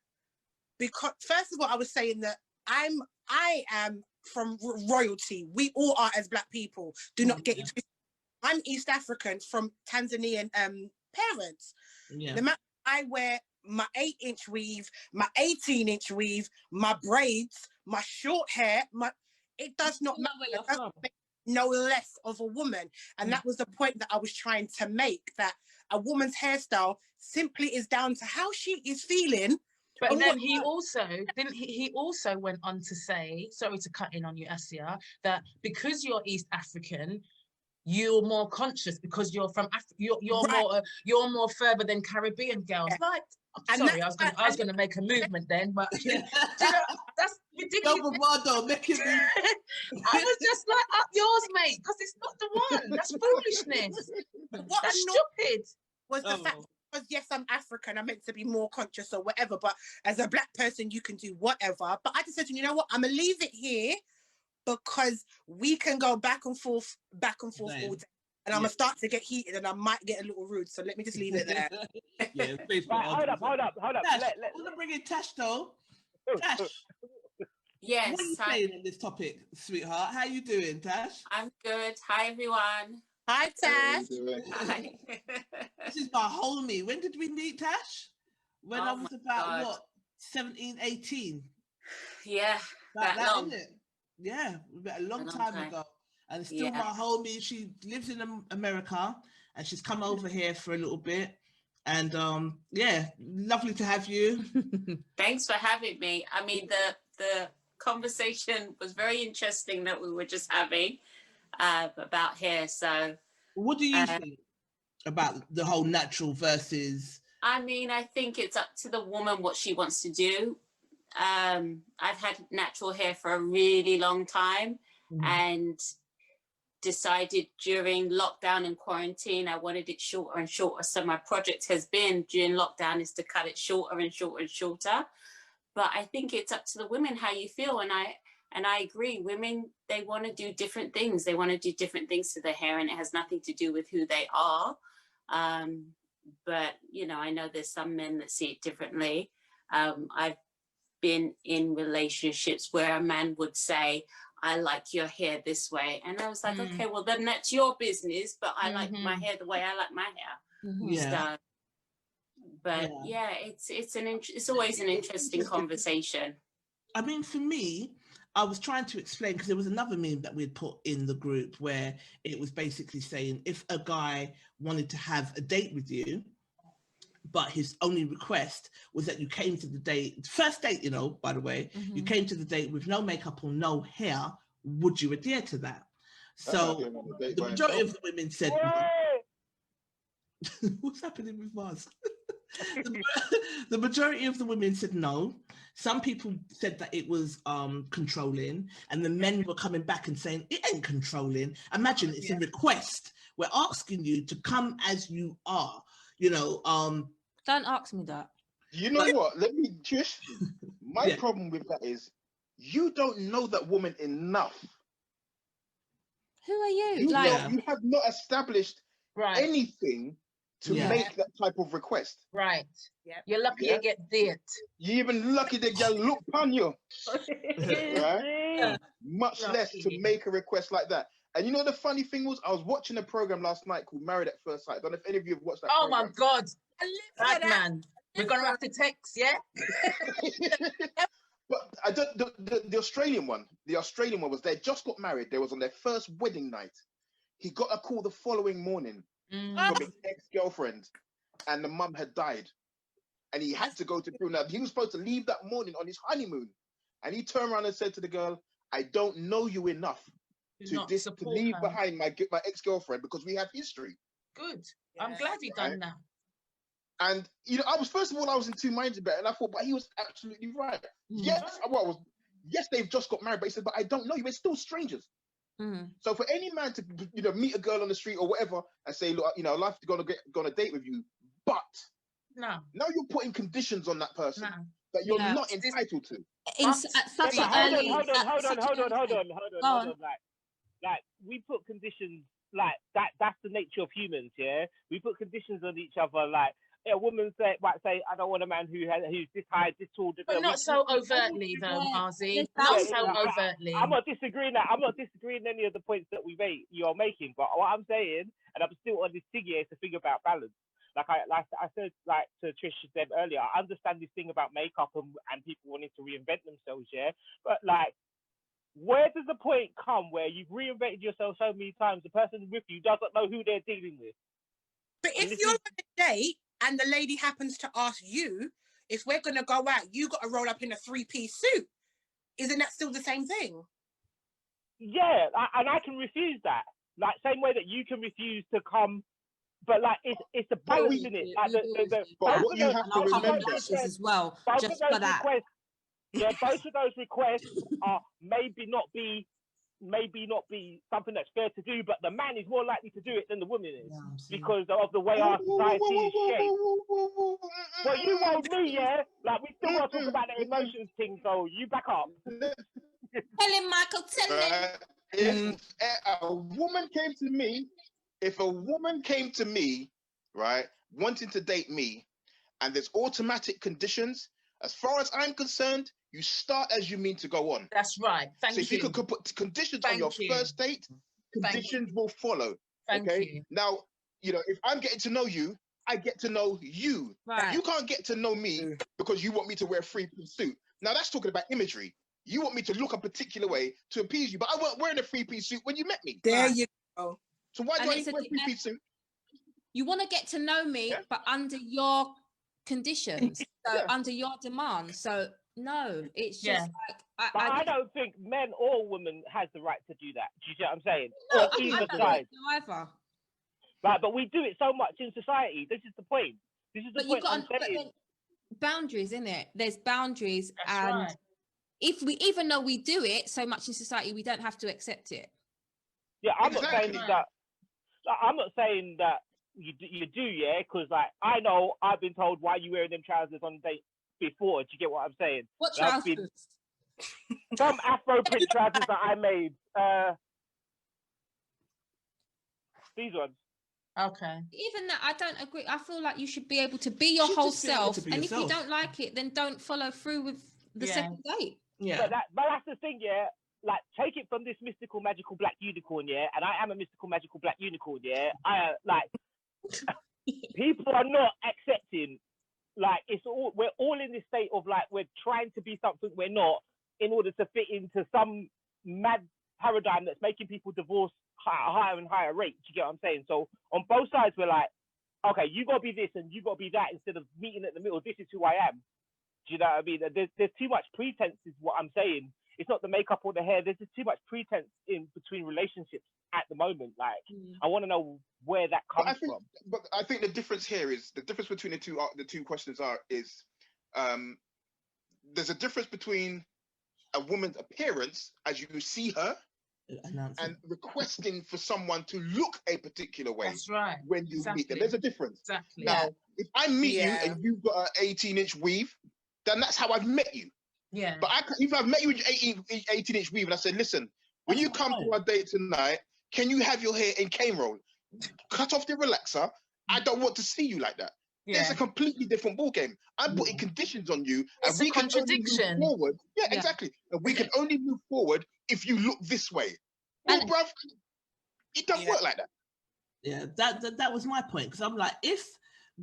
because first of all, I was saying that I am from royalty. We all are as black people. Do not get it twisted. I'm East African from Tanzanian parents. Yeah. The matter I wear my 8-inch weave, my 18-inch weave, my braids, my short hair, it does not matter. No less of a woman. And that was the point that I was trying to make, that a woman's hairstyle simply is down to how she is feeling. But then he also went on to say, sorry to cut in on you, Asyar, that because you're East African, you're more conscious because you're from Africa. You're more further than Caribbean girls. Yeah. Like, I'm sorry, I was gonna make a movement then, but you know, that's ridiculous. I was just like, up yours, mate, because it's not the one. That's foolishness. That's stupid. Was the fact, because yes, I'm African, I'm meant to be more conscious or whatever, but as a black person, you can do whatever. But I just said, you know what, I'm gonna leave it here because we can go back and forth all day. And I'm gonna start to get heated and I might get a little rude. So let me just leave it there. Hold up. Tash, I want to bring in Tash though. Tash. Yes. What are you saying on this topic, sweetheart? How you doing, Tash? I'm good. Hi, everyone. Hi, Tash. Hi. This is my homie. When did we meet, Tash? When I was about, what, 17, 18? Yeah, that long. Isn't it? Yeah, a long time ago. And still my homie. She lives in America and she's come over here for a little bit. And lovely to have you. Thanks for having me. I mean, the conversation was very interesting that we were just having about hair. So what do you think about the whole natural versus? I mean, I think it's up to the woman what she wants to do. I've had natural hair for a really long time and decided during lockdown and quarantine I wanted it shorter and shorter. So my project has been during lockdown is to cut it shorter and shorter and shorter. But I think it's up to the women how you feel, and I agree. Women, they want to do different things. They want to do different things to their hair, and it has nothing to do with who they are. But you know, I know there's some men that see it differently. I've been in relationships where a man would say, I like your hair this way. And I was like, okay, well, then that's your business, but I like my hair the way I like my hair. Yeah. But yeah, it's always an interesting conversation. I mean, for me, I was trying to explain, because there was another meme that we had put in the group where it was basically saying if a guy wanted to have a date with you, but his only request was that you came to the date, first date, you know, by the way, you came to the date with no makeup or no hair, would you adhere to that? So the majority of the women said, what's happening with Mars? The majority of the women said no. Some people said that it was controlling, and the men were coming back and saying it ain't controlling. Imagine it's a request. We're asking you to come as you are, you know. Don't ask me that. You know what? Let me just. My problem with that is you don't know that woman enough. Who are you? You have not established anything to make that type of request. Right. Yep. You're lucky to get that. You're even lucky to get look on you. Right? Much less to make a request like that. And you know the funny thing was, I was watching a program last night called Married at First Sight. I don't know if any of you have watched that. Oh my God. Bad man. We're gonna have to text, yeah? But I don't the Australian one was they just got married. They was on their first wedding night. He got a call the following morning from his ex-girlfriend, and the mum had died. And he had to go to funeral. Now, he was supposed to leave that morning on his honeymoon. And he turned around and said to the girl, I don't know you enough to leave behind my ex-girlfriend because we have history. Good. I'm glad he done that. And you know, I was in two minds about it, and I thought, but he was absolutely right. Yes, they've just got married, but he said, but I don't know you. We're still strangers. So for any man to meet a girl on the street or whatever and say, look, I'd like to go on a date with you, but now you're putting conditions on that person that you're not entitled to. Hold on. Like we put conditions like that. That's the nature of humans. Yeah, we put conditions on each other. Like a woman might say, I don't want a man who's this high, this tall. But not so overtly, though, Marzi. Not so overtly. I'm not disagreeing that. I'm not disagreeing any of the points that you're making. But what I'm saying, and I'm still on this thing here, is to think about balance. Like I said, like to Tricia said earlier, I understand this thing about makeup and people wanting to reinvent themselves, yeah. But like, where does the point come where you've reinvented yourself so many times, the person with you doesn't know who they're dealing with? But if you're on a date and the lady happens to ask you, if we're going to go out, you got to roll up in a 3-piece suit. Isn't that still the same thing? Yeah, and I can refuse that. Like, same way that you can refuse to come, but like, it's a balance in it. Like, but what you have to remember as well, just for that. Both of those requests are maybe not be something that's fair to do, but the man is more likely to do it than the woman is because of the way our society is shaped. Well, you won't me, yeah? Like, we still want to talk about the emotions thing, so you back up. Tell him, Michael, tell him. If a woman came to me, right, wanting to date me, and there's automatic conditions, as far as I'm concerned, you start as you mean to go on. That's right. Thank you. So if you could put conditions on your first date, conditions will follow. Thank you. Now, if I'm getting to know you, I get to know you. Right. You can't get to know me because you want me to wear a 3-piece suit. Now that's talking about imagery. You want me to look a particular way to appease you, but I weren't wearing a 3-piece suit when you met me. There you go. So why do I need to wear a 3-piece suit? You want to get to know me, but under your conditions, so under your demands. So no, it's just like I don't think men or women has the right to do that. Do you see what I'm saying? No, or either side. Either. Right, but we do it so much in society. This is the point. This is the point I'm saying. Boundaries, in it. There's boundaries, That's and right. even though we do it so much in society, we don't have to accept it. Yeah, I'm not saying that. I'm not saying that you do, yeah, because like I know I've been told why you wearing them trousers on date before. Do you get what I'm saying? What trousers? Some Afro print trousers that I made. These ones. Okay. Even that, I don't agree. I feel like you should be able to be your whole self, and if you don't like it, then don't follow through with the second date. Yeah. But that's the thing, yeah. Like, take it from this mystical, magical black unicorn, yeah. And I am a mystical, magical black unicorn, yeah. People are not accepting like we're all in this state of like we're trying to be something we're not in order to fit into some mad paradigm that's making people divorce higher and higher rates. You get what I'm saying? So on both sides, we're like, okay, you gotta be this and you gotta be that instead of meeting at the middle. This is who I am. Do you know what I mean? There's too much pretense, is what I'm saying. It's not the makeup or the hair. There's just too much pretense in between relationships at the moment. Like, I want to know where that comes from. But I think the difference here is the difference between the two questions is there's a difference between a woman's appearance as you see her and requesting for someone to look a particular way. That's right. When you meet them, there's a difference. Exactly. Now, if I meet you and you've got an 18-inch weave, then that's how I've met you. Yeah. But if I've met you with 18-inch weave and I said, listen, when you come to our date tonight, can you have your hair in cane roll? Cut off the relaxer. I don't want to see you like that. Yeah. It's a completely different ball game. I'm putting conditions on you, and we can only move forward. Yeah, exactly. And we can only move forward if you look this way. Well, bruv, it doesn't work like that. Yeah, that was my point, because I'm like, if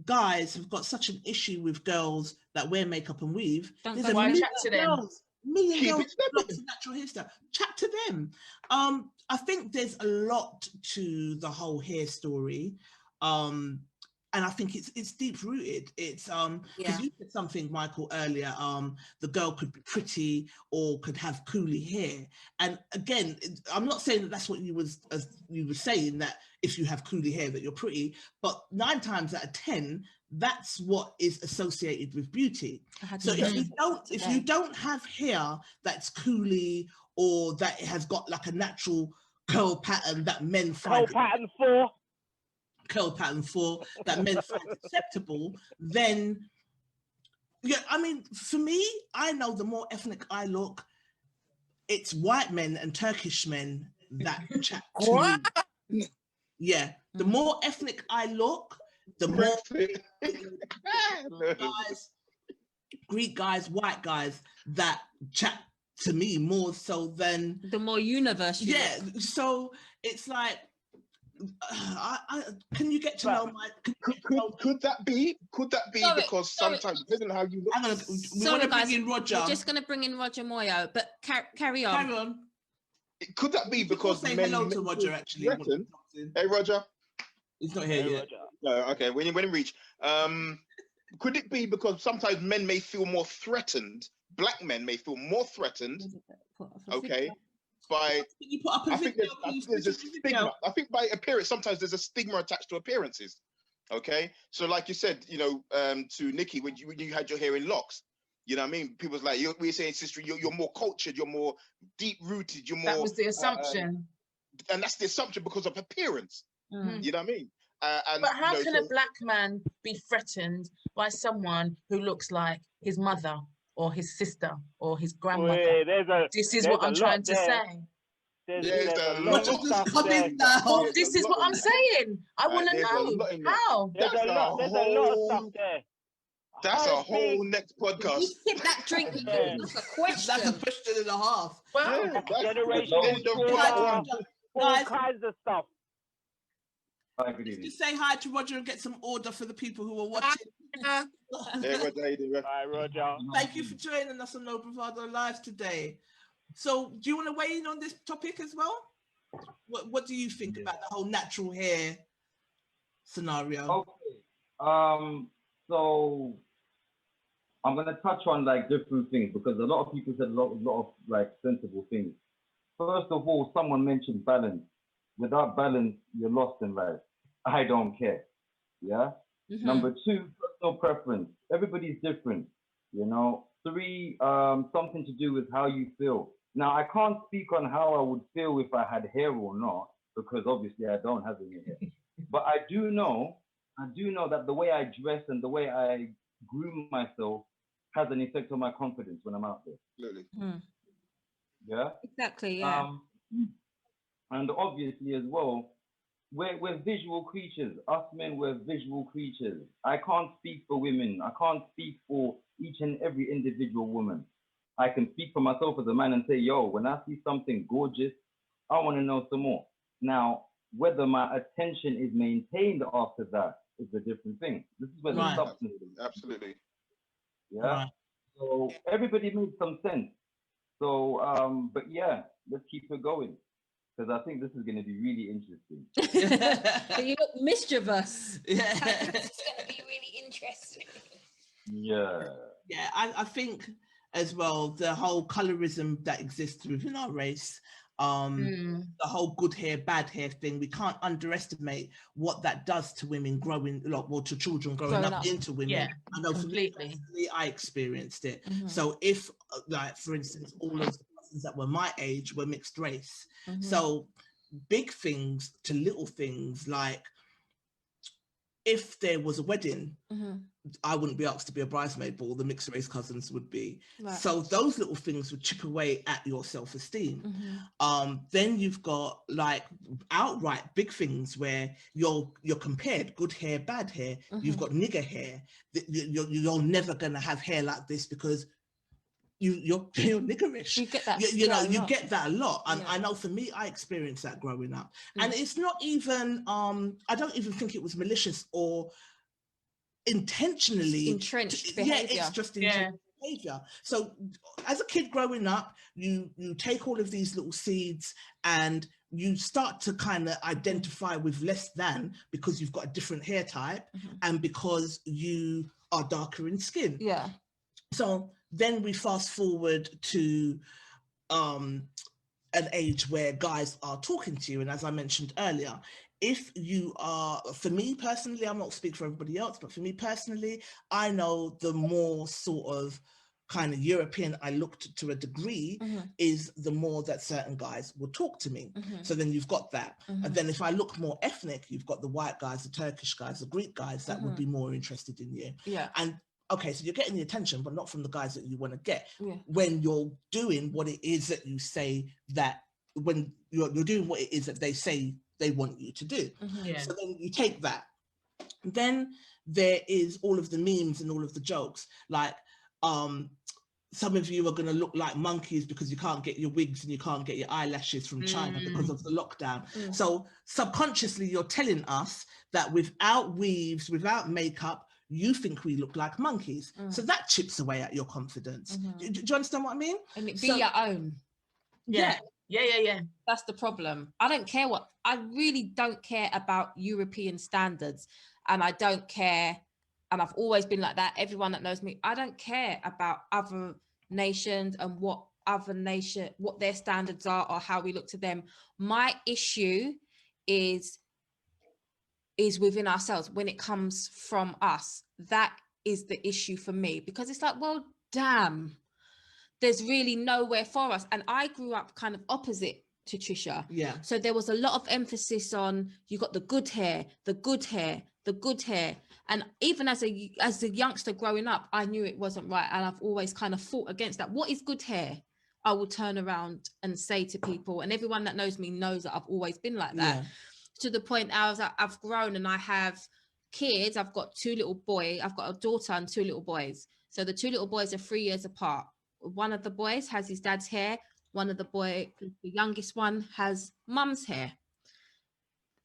guys have got such an issue with girls that wear makeup and weave, there's a million girls with natural hairstyle. Chat to them. I think there's a lot to the whole hair story. And I think it's deep rooted. It's because you said something, Michael, earlier. The girl could be pretty or could have coolie hair. And again, I'm not saying that that's what you were saying, that if you have coolie hair that you're pretty, but 9 times out of 10, that's what is associated with beauty. So if you don't have hair that's coolie or that it has got like a natural curl pattern that men find curl pattern for that men find acceptable, then I mean, for me, I know the more ethnic I look, it's white men and Turkish men that chat to me. Yeah, the more ethnic I look, the more guys, Greek guys, white guys that chat to me more so than the more universe. So it's like, can you get to know my? Could that be because sometimes depending on how you look. We want to bring in Roger. We're just going to bring in Roger Moyo, but carry on. Carry on. Could that be because say hello to Roger actually? Hey Roger. He's not here yet. No, okay. When you reach, could it be because sometimes men may feel more threatened? Black men may feel more threatened. Okay. I think there's a stigma. I think by appearance, sometimes there's a stigma attached to appearances. Okay, so like you said, to Nikki, when you had your hair in locks, you know what I mean? People's like, we're saying, sister, you're more cultured, you're more deep rooted, you're more. That was the assumption. And that's the assumption because of appearance. You know what I mean? But how can a black man be threatened by someone who looks like his mother or his sister or his grandmother? This is what I'm trying to say. There's a lot of stuff there. Well, this is what I'm saying. I want to know how. There's a lot of stuff there. That's a whole next podcast. You hit that drink. That's a question. That's a question and a half. Well, generation, all kinds of stuff. Just say hi to Roger and get some order for the people who are watching. Hey, Roger, how you doing? Hi, Roger. Thank you for joining us on No Bravado Live today. So, do you want to weigh in on this topic as well? What do you think about the whole natural hair scenario? Okay. So I'm gonna touch on like different things because a lot of people said a lot of like sensible things. First of all, someone mentioned balance. Without balance, you're lost in life. I don't care. Yeah. Number 2, personal preference. Everybody's different. 3, something to do with how you feel. Now, I can't speak on how I would feel if I had hair or not, because obviously I don't have any hair. But I do know that the way I dress and the way I groom myself has an effect on my confidence when I'm out there. Absolutely. Yeah. Exactly. Yeah. And obviously as well, we're visual creatures. Us men, we're visual creatures. I can't speak for women. I can't speak for each and every individual woman. I can speak for myself as a man and say, yo, when I see something gorgeous, I want to know some more. Now, whether my attention is maintained after that is a different thing. This is where the substance is. Absolutely. Yeah. Right. So everybody made some sense. So, but yeah, let's keep it going, because I think this is going to be really interesting. But you look mischievous. Yeah. It's going to be really interesting. Yeah. Yeah, I think as well, the whole colorism that exists within our race, the whole good hair, bad hair thing, we can't underestimate what that does to women growing, well, to children growing up into women. Yeah, I know completely. for me, I experienced it. So if, like, for instance, all of the persons that were my age were mixed race. So big things to little things, like if there was a wedding, I wouldn't be asked to be a bridesmaid, but all the mixed race cousins would be. Right. So those little things would chip away at your self-esteem. Then you've got like outright big things where you're compared, good hair, bad hair. You've got nigger hair. You're never gonna have hair like this because you're niggerish. You get that. You know, you get that a lot. And I know for me, I experienced that growing up. And it's not even, I don't even think it was malicious or intentionally entrenched behavior. It's just entrenched behavior. So as a kid growing up, you take all of these little seeds and you start to kind of identify with less than because you've got a different hair type and because you are darker in skin. Yeah. So then we fast forward to an age where guys are talking to you, and as I mentioned earlier, if you are, for me personally, I'm not speaking for everybody else, but for me personally, I know the more sort of kind of European I looked to a degree is the more that certain guys will talk to me. So then you've got that. And then if I look more ethnic, you've got the white guys, the Turkish guys, the Greek guys that would be more interested in you. Yeah. And okay, so you're getting the attention, but not from the guys that you want to get when you're doing what it is that you say that when you're doing what it is that they say they want you to do. So then you take that. Then there is all of the memes and all of the jokes, like some of you are going to look like monkeys because you can't get your wigs and you can't get your eyelashes from China because of the lockdown. So subconsciously you're telling us that without weaves, without makeup, you think we look like monkeys. So that chips away at your confidence. Do you understand what I mean? And it be your own. Yeah. That's the problem. I don't care I really don't care about European standards. And I don't care, and I've always been like that. Everyone that knows me, I don't care about other nations and what their standards are or how we look to them. My issue is within ourselves. When it comes from us, that is the issue for me, because it's like, well, damn, there's really nowhere for us. And I grew up kind of opposite to Tricia. Yeah. So there was a lot of emphasis on, you got the good hair, the good hair, the good hair. And even as a youngster growing up, I knew it wasn't right. And I've always kind of fought against that. What is good hair? I will turn around and say to people, and everyone that knows me knows that I've always been like that. Yeah. To the point I've grown and I have kids. I've got I've got a daughter and 2 little boys. So the 2 little boys are 3 years apart. One of the boys has his dad's hair. One of the youngest one has mum's hair.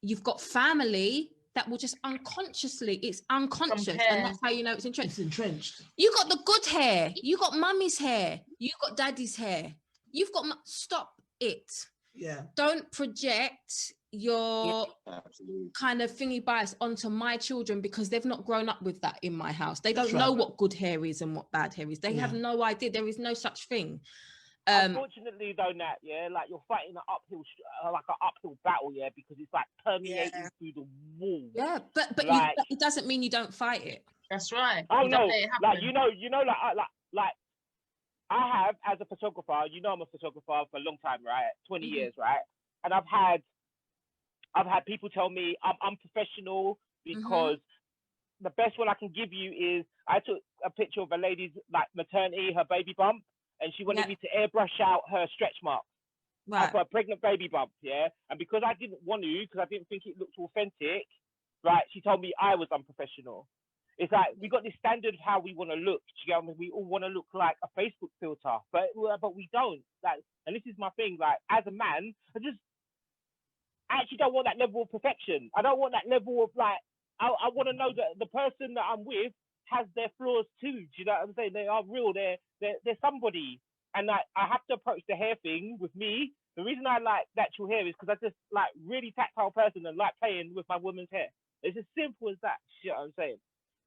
You've got family that will just it's unconscious. Compare. And that's how you know it's entrenched. It's entrenched. You got the good hair. You got mummy's hair. You got daddy's hair. You've got, stop it. Yeah. Don't project your kind of thingy bias onto my children, because they've not grown up with that in my house. They don't know what good hair is and what bad hair is. They have no idea. There is no such thing. Unfortunately, though, Nat, like you're fighting an uphill battle, because it's like permeating through the wall. Yeah, but like, it doesn't mean you don't fight it. That's right. Oh no, like I have, as a photographer, I'm a photographer for a long time, right? 20 years, right? And I've had people tell me I'm unprofessional because the best one I can give you is I took a picture of a lady's like maternity, her baby bump, and she wanted me to airbrush out her stretch marks for a pregnant baby bump, And because I didn't want to, because I didn't think it looked authentic, right? She told me I was unprofessional. It's like we got this standard of how we want to look. We all want to look like a Facebook filter, but we don't. Like, and this is my thing. Like, as a man, I actually don't want that level of perfection. I don't want that level of like. I want to know that the person that I'm with has their flaws too. Do you know what I'm saying? They are real. They're somebody. And like, I have to approach the hair thing with me. The reason I like natural hair is because I just like really tactile person and like playing with my woman's hair. It's as simple as that. You know what I'm saying?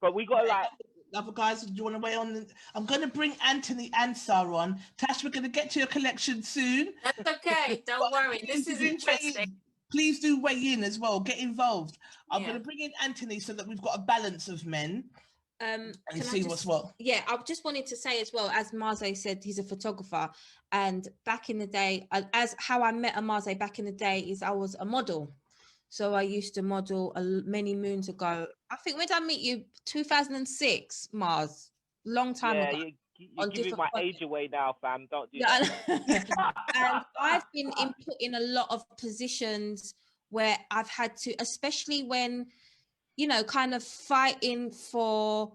But we got like. Other guys, do you want to weigh on? I'm going to bring Anthony Ansah on. Tash, we're going to get to your collection soon. That's okay. Don't worry. This is interesting. Please do weigh in as well. Get involved. I'm going to bring in Anthony so that we've got a balance of men. And see what's what. Yeah, I just wanted to say as well, as Marze said, he's a photographer. And back in the day, as how I met Marze back in the day is I was a model. So I used to model many moons ago. I think, when did I meet you? 2006, Mars. Long time ago. You're giving my age away now, fam. Don't do that. And I've been put in a lot of positions where I've had to, especially when, you know, kind of fighting for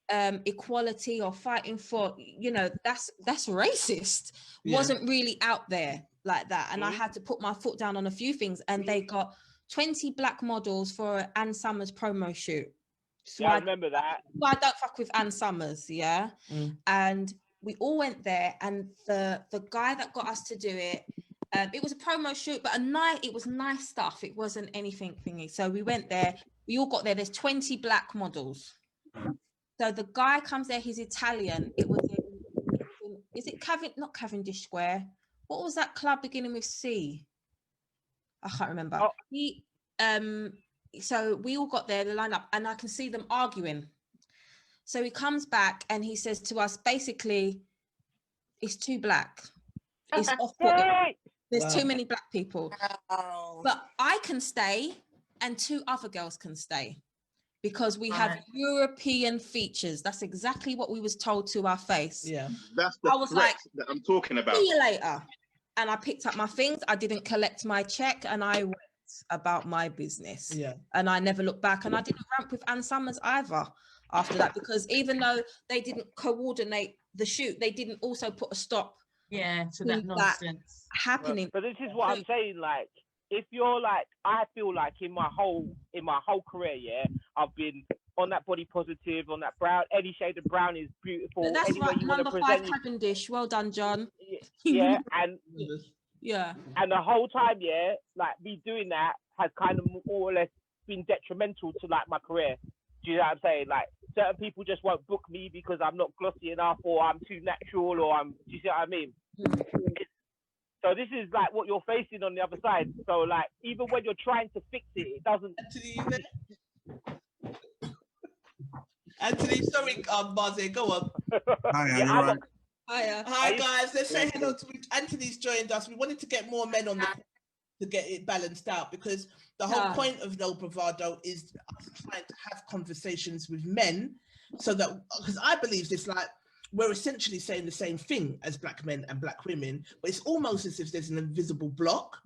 equality or fighting for, you know, that's racist. Wasn't really out there like that. And I had to put my foot down on a few things, and they got 20 black models for Ann Summers promo shoot. So I remember that. I don't fuck with Ann Summers, and we all went there, and the guy that got us to do it, it was a promo shoot, but it was nice stuff. It wasn't anything thingy. So we went there. We all got there. There's 20 black models. So the guy comes there. He's Italian. It was is it not Cavendish Square? What was that club beginning with C? I can't remember. So we all got there, the lineup, and I can see them arguing. So he comes back and he says to us, basically, it's too black. It's off-putting. There's too many black people. But I can stay and 2 other girls can stay because we have European features. That's exactly what we was told to our face. Yeah. That's the threat that I'm talking about. See you later. And I picked up my things. I didn't collect my check and I went about my business. Yeah. And I never looked back. And I didn't ramp with Ann Summers either after that, because even though they didn't coordinate the shoot, they didn't also put a stop to that nonsense happening. But this is what I'm saying, like, if you're like, I feel like in my whole career, I've been on that body positive, on that brown, any shade of brown is beautiful. But that's right, number 5 Cavendish. Well done, John. Yeah, and yeah, and the whole time, like me doing that has kind of more or less been detrimental to like my career. Do you know what I'm saying? Like, certain people just won't book me because I'm not glossy enough, or I'm too natural, or do you see what I mean? So this is like what you're facing on the other side. So like, even when you're trying to fix it, it doesn't. Anthony, sorry, Marze, go on. Hi, Hi guys. Let's say hello to Anthony's joined us. We wanted to get more men on the to get it balanced out, because the whole point of No Bravado is us trying to have conversations with men, so that, because I believe this, like, we're essentially saying the same thing as black men and black women, but it's almost as if there's an invisible block.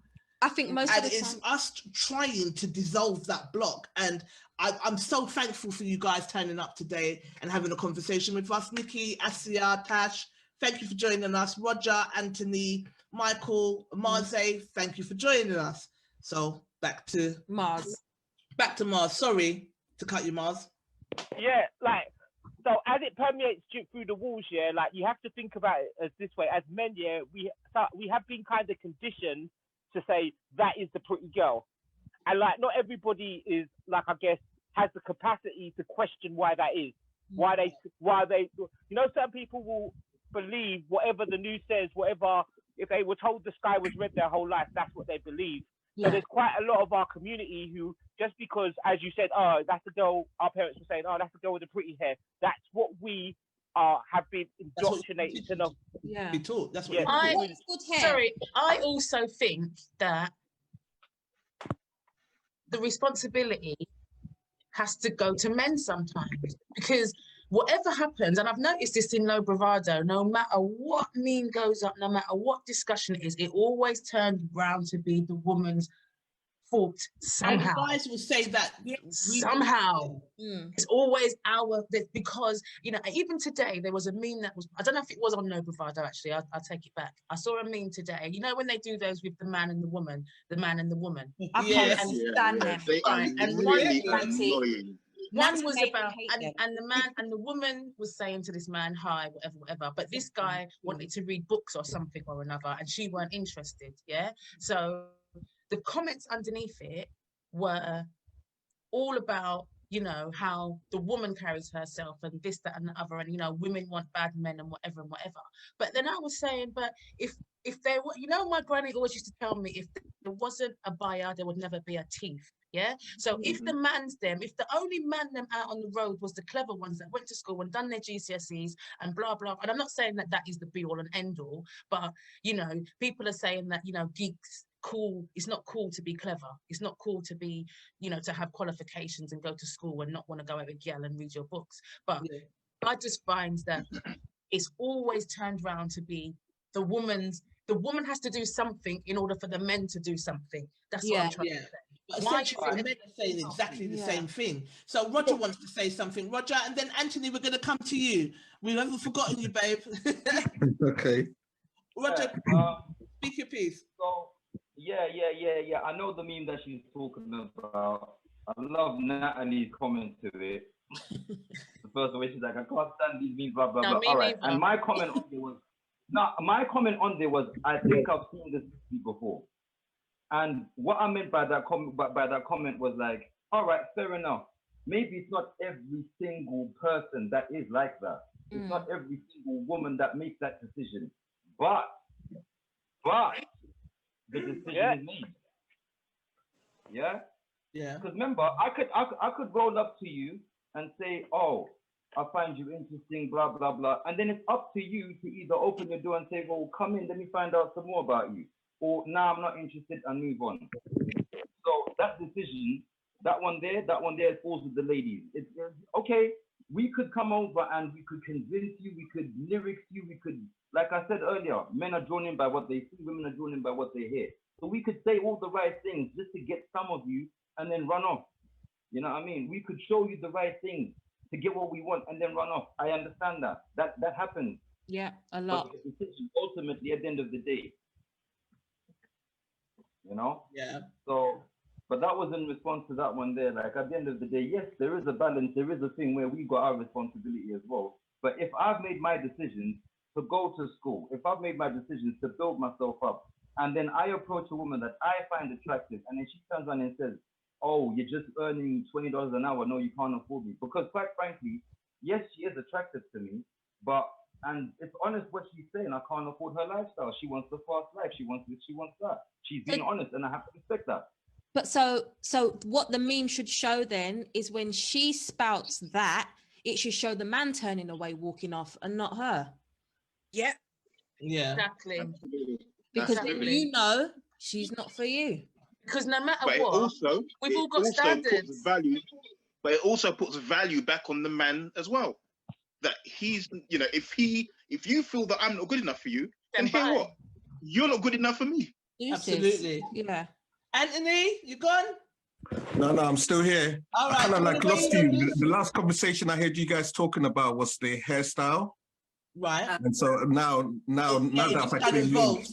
I think most of the time, it's us trying to dissolve that block. And I'm so thankful for you guys turning up today and having a conversation with us. Nikki, Asyar, Tash, thank you for joining us. Roger, Anthony, Michael, Marze, thank you for joining us. So back to Mars. Sorry to cut you, Mars. Yeah, like, so as it permeates through the walls, like, you have to think about it as this way. As men, we have been kind of conditioned to say that is the pretty girl, and like, not everybody is like, I guess, has the capacity to question why that is, why they, you know, some people will believe whatever the news says, whatever, if they were told the sky was red their whole life, that's what they believe. So there's quite a lot of our community who, just because, as you said, oh, that's the girl, our parents were saying, oh, that's the girl with the pretty hair, that's what we have been indoctrinated to know. Be taught. That's what I also think that the responsibility has to go to men sometimes, because whatever happens, and I've noticed this in No Bravado, no matter what meme goes up, no matter what discussion it is, it always turns round to be the woman's fault somehow. And guys will say that somehow. It's always because, you know, even today there was a meme that was, I don't know if it was on No Bravado, actually, I'll take it back. I saw a meme today, you know, when they do those with the man and the woman, I can't understand them. And really annoying. One was about, and the man and the woman was saying to this man, hi, whatever, whatever. But this guy wanted to read books or something or another, and she weren't interested. Yeah. So the comments underneath it were all about, you know, how the woman carries herself and this, that, and the other, and, you know, women want bad men and whatever and whatever. But then I was saying, but if there were, you know, my granny always used to tell me, if there wasn't a buyer, there would never be a thief. Yeah. So if the man's them, if the only man them out on the road was the clever ones that went to school and done their GCSEs and blah, blah. And I'm not saying that that is the be all and end all, but, you know, people are saying that, you know, geeks, cool, it's not cool to be clever. It's not cool to be, you know, to have qualifications and go to school and not want to go out with girl and read your books. But I just find that it's always turned around to be the woman has to do something in order for the men to do something. That's what I'm trying to say. But essentially, the men are saying exactly the same thing. So Roger wants to say something. Roger, and then Anthony, we're going to come to you. We haven't forgotten you, babe. Okay. Roger, speak your piece. So, yeah. I know the meme that she's talking about. I love Natalie's comment to it. The first way she's like, I can't stand these memes, blah, blah, blah. All right. And my comment on there was, I think I've seen this before. And what I meant by that comment was like, all right, fair enough. Maybe it's not every single person that is like that. It's not every single woman that makes that decision. But the decision is made. Yeah? Yeah. Because remember, I could roll up to you and say, oh, I find you interesting, blah, blah, blah. And then it's up to you to either open your door and say, well, come in, let me find out some more about you. Or, nah, I'm not interested, and move on. So that decision, that one there falls with the ladies. It's okay, we could come over and we could convince you, we could lyrics you, we could, like I said earlier, men are drawn in by what they see, women are drawn in by what they hear. So we could say all the right things just to get some of you and then run off. You know what I mean? We could show you the right things to get what we want and then run off. I understand that. That happens. Yeah, a lot. But the decision ultimately at the end of the day. You know? Yeah. So, but that was in response to that one there. Like at the end of the day, yes, there is a balance. There is a thing where we got our responsibility as well. But if I've made my decisions to go to school, if I've made my decisions to build myself up, and then I approach a woman that I find attractive, and then she turns around and says, oh, you're just earning $20 an hour. No, you can't afford me. Because quite frankly, yes, she is attractive to me, but, and it's honest what she's saying, I can't afford her lifestyle. She wants the fast life. She wants this, she wants that. She's being honest, and I have to respect that. But so what the meme should show then is when she spouts that, it should show the man turning away, walking off, and not her. Yeah. Yeah. Exactly. Because then you know she's not for you. Because no matter but what, we've all got standards. But it also puts value back on the man as well. That he's, you know, if you feel that I'm not good enough for you, then hear what? You're not good enough for me. Absolutely. Yeah. Anthony, you gone? No, I'm still here. All right. I kind of like lost you. The last conversation I heard you guys talking about was the hairstyle. Right. And so now that's actually linked.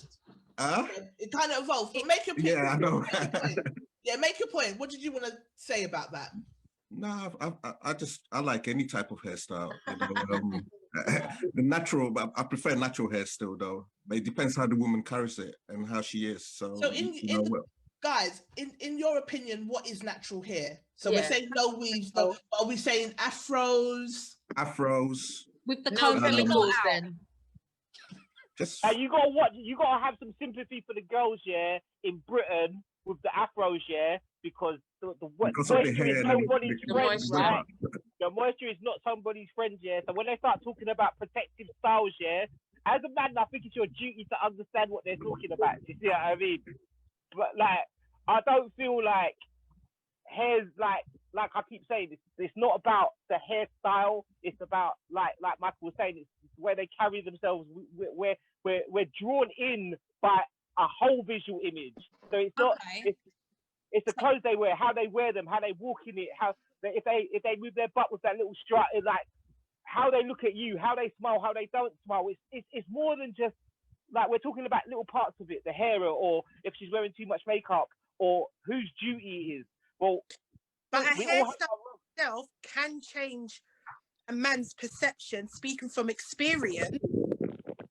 It kind of evolved. But make your point. Yeah, I know. Yeah, make your point. What did you want to say about that? No, I like any type of hairstyle. You know, the natural, I prefer natural hair still though. But it depends how the woman carries it and how she is. So guys, in your opinion, what is natural hair? So we're saying no weaves, but are we saying afros? Afros. With the chemicals then. Just you gotta have some sympathy for the girls, yeah, in Britain with the afros, yeah, because the moisture is nobody's friend, right? The moisture is not somebody's friend, yeah. So when they start talking about protective styles, yeah, as a man, I think it's your duty to understand what they're talking about. You see what I mean? But like, I don't feel like hair's like I keep saying, it's not about the hairstyle. It's about like Michael was saying, it's where they carry themselves. We're drawn in by a whole visual image. So it's not. It's the clothes they wear, how they wear them, how they walk in it, how if they move their butt with that little strut, like how they look at you, how they smile, how they don't smile. It's more than just like we're talking about little parts of it, the hair, or if she's wearing too much makeup, or whose duty it is. Well, but a hairstyle itself can change a man's perception. Speaking from experience,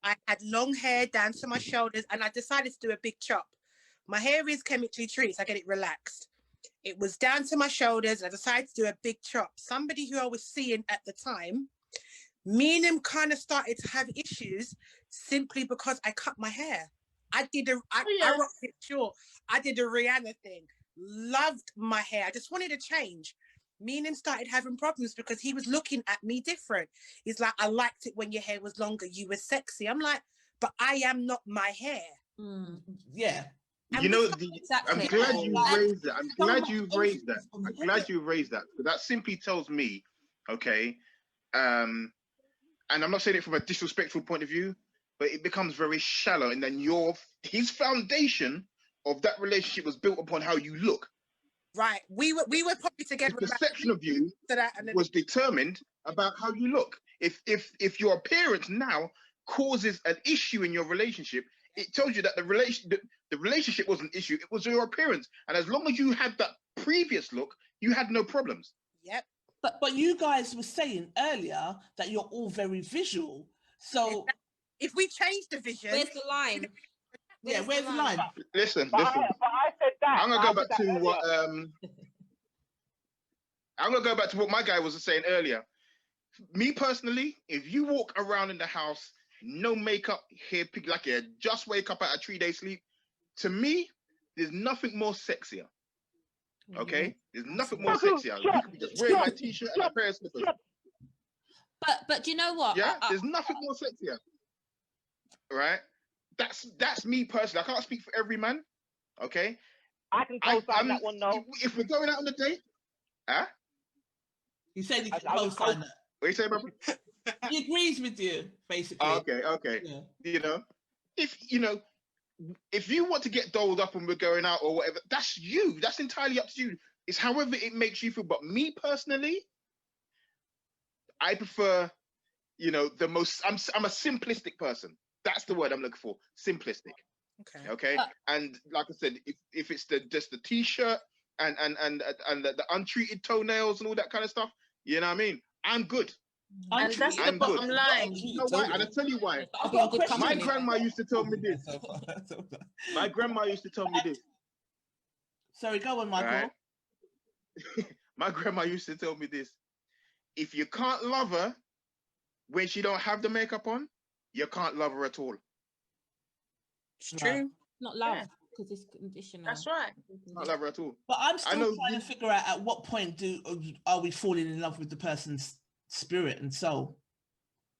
I had long hair down to my shoulders and I decided to do a big chop. My hair is chemically treated, so I get it relaxed. It was down to my shoulders and I decided to do a big chop. Somebody who I was seeing at the time, me and him kind of started to have issues simply because I cut my hair. I rocked it short. I did a Rihanna thing. Loved my hair. I just wanted to change. Me and him started having problems because he was looking at me different. He's like, I liked it when your hair was longer. You were sexy. I'm like, but I am not my hair. Yeah. And you know, exactly. I'm glad you raised that. I'm glad you raised that. I'm glad you raised that. Because that simply tells me, okay, and I'm not saying it from a disrespectful point of view, but it becomes very shallow. And then his foundation of that relationship was built upon how you look. Right. We were probably together. His perception of you was determined about how you look. If your appearance now causes an issue in your relationship, it tells you that the relationship was an issue. It was your appearance. And as long as you had that previous look, you had no problems. Yep. But you guys were saying earlier that you're all very visual. So if we change the vision, where's the line? Where's the line? Listen. But I said that. I'm gonna go back to what I'm gonna go back to what my guy was saying earlier. Me personally, if you walk around in the house, no makeup, hair like you just wake up out a 3-day sleep, to me, there's nothing more sexier. Okay, there's nothing more sexier. You could be just wearing my t-shirt and a pair of slippers. But do you know what? Yeah, there's nothing more sexier. Right? That's me personally. I can't speak for every man. Okay. I can co-sign that one though. If we're going out on a date, You said you can co-sign that. What you say, brother? He agrees with you, basically. Okay. Yeah. You know, if you want to get dolled up and we're going out or whatever, that's you. That's entirely up to you. It's however it makes you feel. But me personally, I prefer, the most. I'm a simplistic person. That's the word I'm looking for. Simplistic. Okay. And like I said, if it's just the t-shirt and the untreated toenails and all that kind of stuff, you know what I mean? I'm good. And that's the bottom line. You know why? And I'll tell you why. My grandma used to tell me this. My grandma used to tell me this. Sorry, go on, Michael. Right? My grandma used to tell me this. If you can't love her when she don't have the makeup on, you can't love her at all. It's true. Not love, because it's conditional. That's right. Not love her at all. But I'm still trying to figure out at what point are we falling in love with the person's spirit and soul.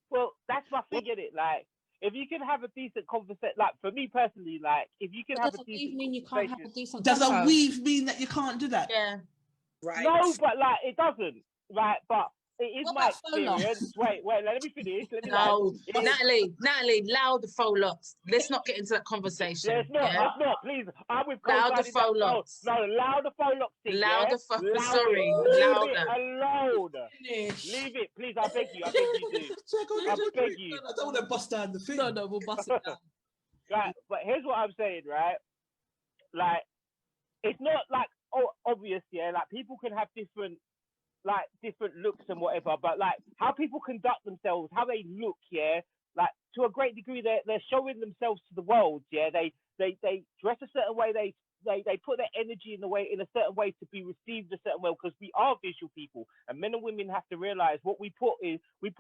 Well, that's my thing, innit? Like, if you can have a decent conversation, like for me personally, like if you can have a decent mean you can't have a decent Does a weave mean that you can't do that? Yeah. Right. No, but like it doesn't. Right, but it is my experience. Wait, let me finish. No, Natalie, loud the faux locks. Let's not get into that conversation. Let's not, please. I'm with loud the faux locks. No, loud the faux locks. Loud the fuck. Sorry, louder. Leave it alone. Leave it, please. I beg you. I beg you. I don't want to bust down the thing. No, we'll bust it down. Right, but here's what I'm saying, right? Like, it's not like obvious, yeah. Like people can have different looks and whatever, but like how people conduct themselves, how they look, yeah, like to a great degree they're showing themselves to the world, yeah. They dress a certain way, they put their energy in a certain way to be received a certain way, because we are visual people, and men and women have to realize what we put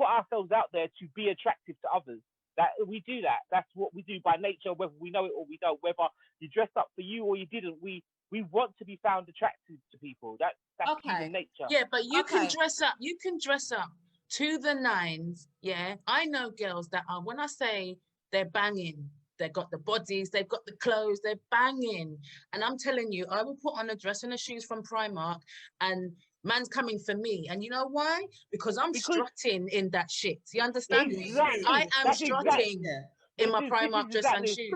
ourselves out there to be attractive to others. That we do that. That's what we do by nature, whether we know it or we don't. Whether you dressed up for you or you didn't, we want to be found attractive to people. That's human nature. Yeah, but you can dress up. You can dress up to the nines. Yeah, I know girls that are. When I say they're banging, they've got the bodies, they've got the clothes, they're banging. And I'm telling you, I will put on a dress and a shoes from Primark, and man's coming for me. And you know why? Because I'm strutting in that shit. You understand me? I am strutting in my Primark dress and shoes.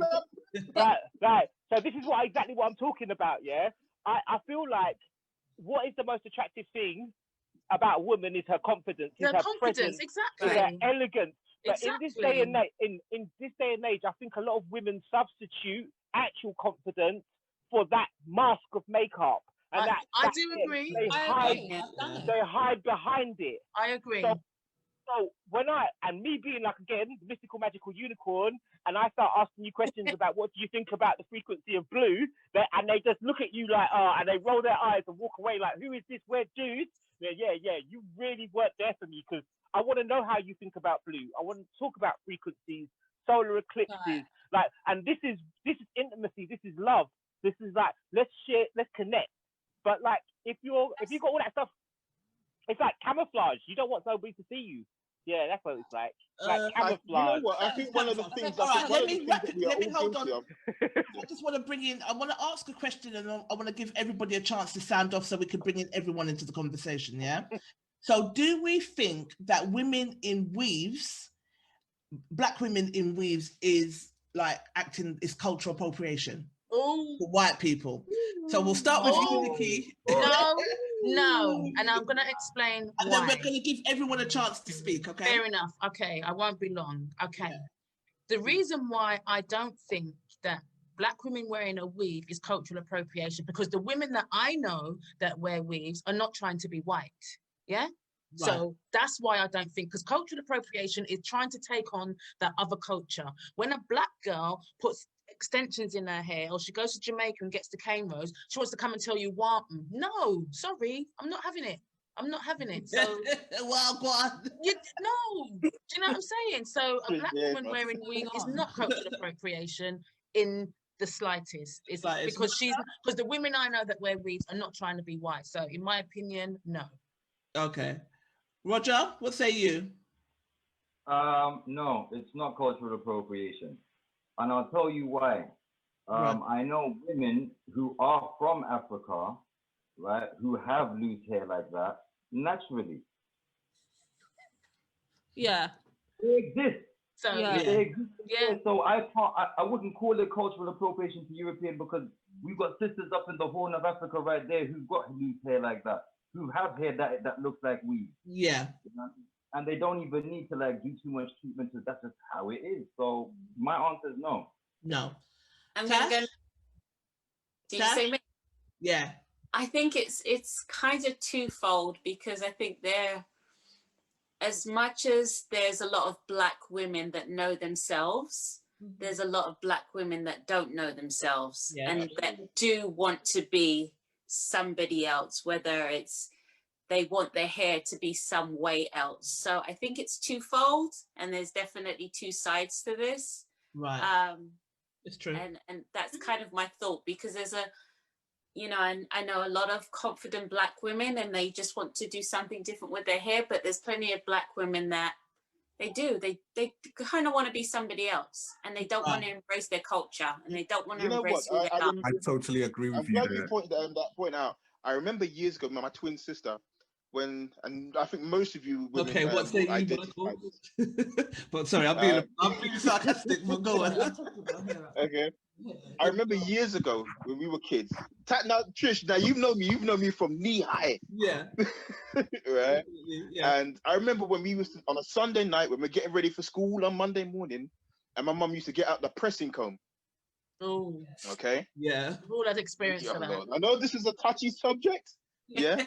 Right. So this is exactly what I'm talking about, yeah? I feel like what is the most attractive thing about a woman is her confidence, is her presence, exactly, is her elegance. But in this day and age, I think a lot of women substitute actual confidence for that mask of makeup. And I do agree. They hide behind it. I agree. So when me being like, again, mystical magical unicorn, and I start asking you questions about what do you think about the frequency of blue, and they just look at you like, and they roll their eyes and walk away like, who is this weird dude? Yeah, you really weren't there for me, because I want to know how you think about blue. I want to talk about frequencies, solar eclipses, like, and this is intimacy, this is love, this is like, let's share, let's connect. But like, if you got all that stuff, it's like camouflage. You don't want nobody to see you. Yeah, that's what it's like. Like camouflage. You know what? I think one of the things. All right, let me hold on. I just want to bring in. I want to ask a question, and I want to give everybody a chance to sound off, so we can bring in everyone into the conversation. Yeah. So, do we think that women in weaves, Black women in weaves, is cultural appropriation for white people? So we'll start with you, Nikki. No, and I'm going to explain and why. Then we're going to give everyone a chance to speak, okay? Fair enough. Okay, I won't be long. Okay. Yeah. The reason why I don't think that Black women wearing a weave is cultural appropriation, because the women that I know that wear weaves are not trying to be white, yeah? Right. So that's why I don't think, because cultural appropriation is trying to take on that other culture. When a Black girl puts extensions in her hair, or she goes to Jamaica and gets the cane rose, she wants to come and tell you, no, sorry, I'm not having it. I'm not having it. So, well, go on. No, do you know what I'm saying? So a Black woman wearing weave is not cultural appropriation in the slightest. It's because the women I know that wear weaves are not trying to be white. So in my opinion, no. Okay. Roger, what say you? No, it's not cultural appropriation. And I'll tell you why. I know women who are from Africa, right, who have loose hair like that naturally. Yeah. They exist. So they exist. So I wouldn't call it cultural appropriation to European, because we've got sisters up in the Horn of Africa right there who've got loose hair like that, who have hair that looks like weave. Yeah. You know? And they don't even need to like do too much treatment, because that's just how it is. So my answer is no. No. I'm going to go. Do you say me? Yeah. I think it's kind of twofold, because I think as much as there's a lot of Black women that know themselves, there's a lot of Black women that don't know themselves and that do want to be somebody else, whether it's they want their hair to be some way else. So I think it's twofold, and there's definitely two sides to this. Right. It's true. And that's kind of my thought, because there's I know a lot of confident Black women, and they just want to do something different with their hair, but there's plenty of Black women that they kind of want to be somebody else, and they don't want to embrace their culture, and they don't want to embrace who they are. I totally agree with you. I'm glad you pointed that point out. I remember years ago, my twin sister, and I think most of you women, okay, what say you, Michael? But sorry, I'm being sarcastic, but go on. Okay. I remember years ago when we were kids. Now, Trish, now you've known me from knee high. Yeah. Right? Yeah. And I remember when we was on a Sunday night, when we're getting ready for school on Monday morning, and my mum used to get out the pressing comb. Oh. Okay. Yeah. All that experience for that. I know this is a touchy subject. Yeah.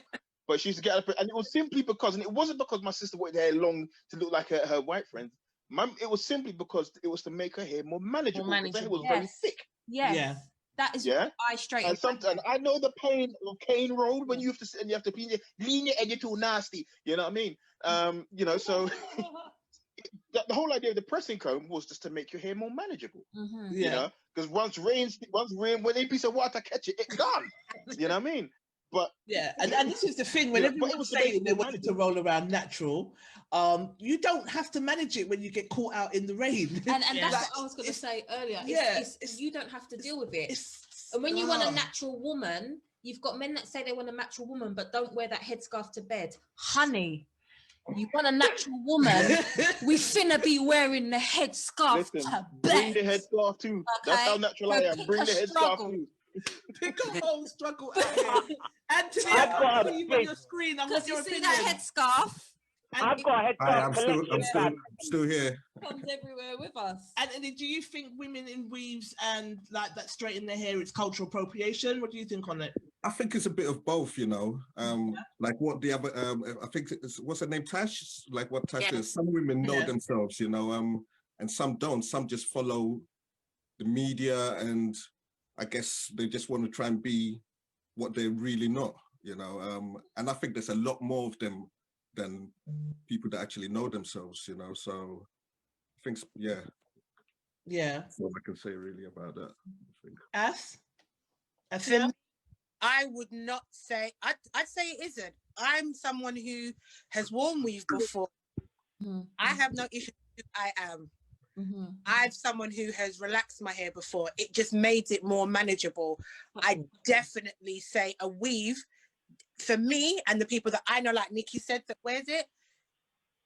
But she used to get out, and it was simply because, and it wasn't because my sister wanted her hair long to look like her white friends. It was simply because it was to make her hair more manageable. Her hair was very thick. Yes. Yeah. That is I straight. And sometimes I know the pain of cane road when you have to sit and you have to lean your edge too nasty. You know what I mean? So the whole idea of the pressing comb was just to make your hair more manageable. Mm-hmm. You know, because once rain, when a piece of water catch it, it's gone. You know what I mean? But and this is the thing, when everyone was saying they wanted to roll around natural, you don't have to manage it when you get caught out in the rain. And that's what I was going to say earlier. You don't have to deal with it. And when you want a natural woman, you've got men that say they want a natural woman but don't wear that headscarf to bed. Honey, you want a natural woman, we finna be wearing the headscarf to bed. Bring the headscarf too. Okay? That's how natural I am. Bring the headscarf too. Pick a whole struggle out here. Anthony, I'll put you on your screen. I want your opinion. That headscarf. I've got a headscarf. I'm still here. Comes everywhere with us. And do you think women in weaves and like that straighten their hair, it's cultural appropriation? What do you think on it? I think it's a bit of both, you know. Like what the other, I think it's, what's her name, Tash? Like what Tash is. Some women know themselves, you know, and some don't. Some just follow the media, and I guess they just want to try and be what they're really not, you know. And I think there's a lot more of them than people that actually know themselves, you know. So I think, yeah. That's all I can say really about that. I think. I would not say, I'd say it isn't. I'm someone who has worn weave before. I have no issue with who I am. I'm someone who has relaxed my hair before. It just made it more manageable. I definitely say a weave, for me and the people that I know, like Nikki said, that wears it,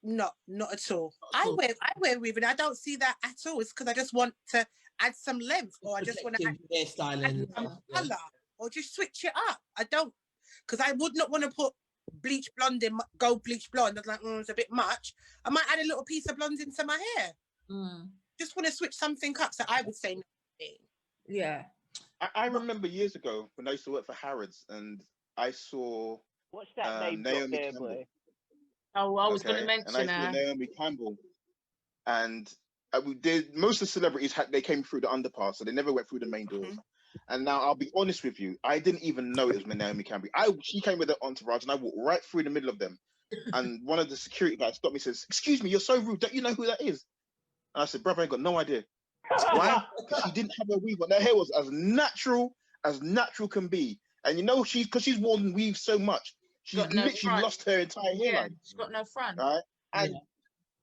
not at all. I wear weave and I don't see that at all. It's because I just want to add some length, or I just want to add some colour. Or just switch it up. I don't, because I would not want to put bleach blonde in, gold bleach blonde. I was like, it's a bit much. I might add a little piece of blonde into my hair. Just want to switch something up. So I would say nothing. Yeah. I remember years ago when I used to work for Harrods, and I saw what's that name Naomi there, Campbell. boy? Oh, I was going to mention and I saw Naomi Campbell, and most of the celebrities they came through the underpass, so they never went through the main doors. And now I'll be honest with you, I didn't even know it was Naomi Campbell. She came with her entourage, and I walked right through the middle of them. And one of the security guys stopped me and says, "Excuse me, you're so rude. Don't you know who that is?" And I said, "Brother, I ain't got no idea." Why? Because she didn't have a weave on. Her hair was as natural can be. And you know, because she's worn weave so much, she's literally lost her entire hairline. She's got no front. Right? And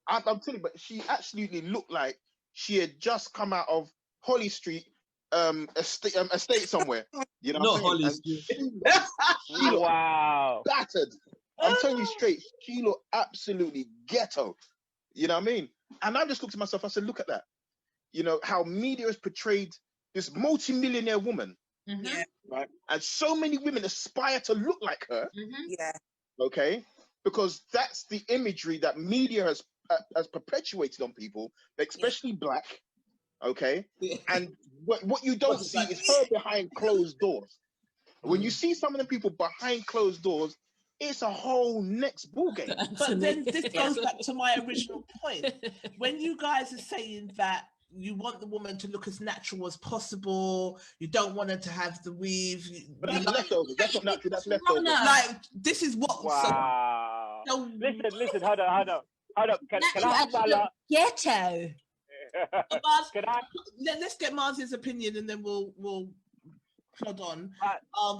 I'm telling you, but she absolutely looked like she had just come out of Holly Street estate somewhere, you know. Not Holly Street. She looked battered. I'm telling you straight, she looked absolutely ghetto. You know what I mean? And I just looked at myself. I said, "Look at that. You know how media has portrayed this multi-millionaire woman, right? And so many women aspire to look like her. Okay, because that's the imagery that media has perpetuated on people, especially black." Okay, and what you don't see is her behind closed doors. When you see some of the people behind closed doors, it's a whole next ballgame. But then this goes back to my original point. When you guys are saying that you want the woman to look as natural as possible, you don't want her to have the weave. But that's leftovers. That's not natural. That's leftovers. Like, this is what. Wow. So listen. Hold on. Can I have my ghetto? Let's get Mars's opinion, and then we'll plod on.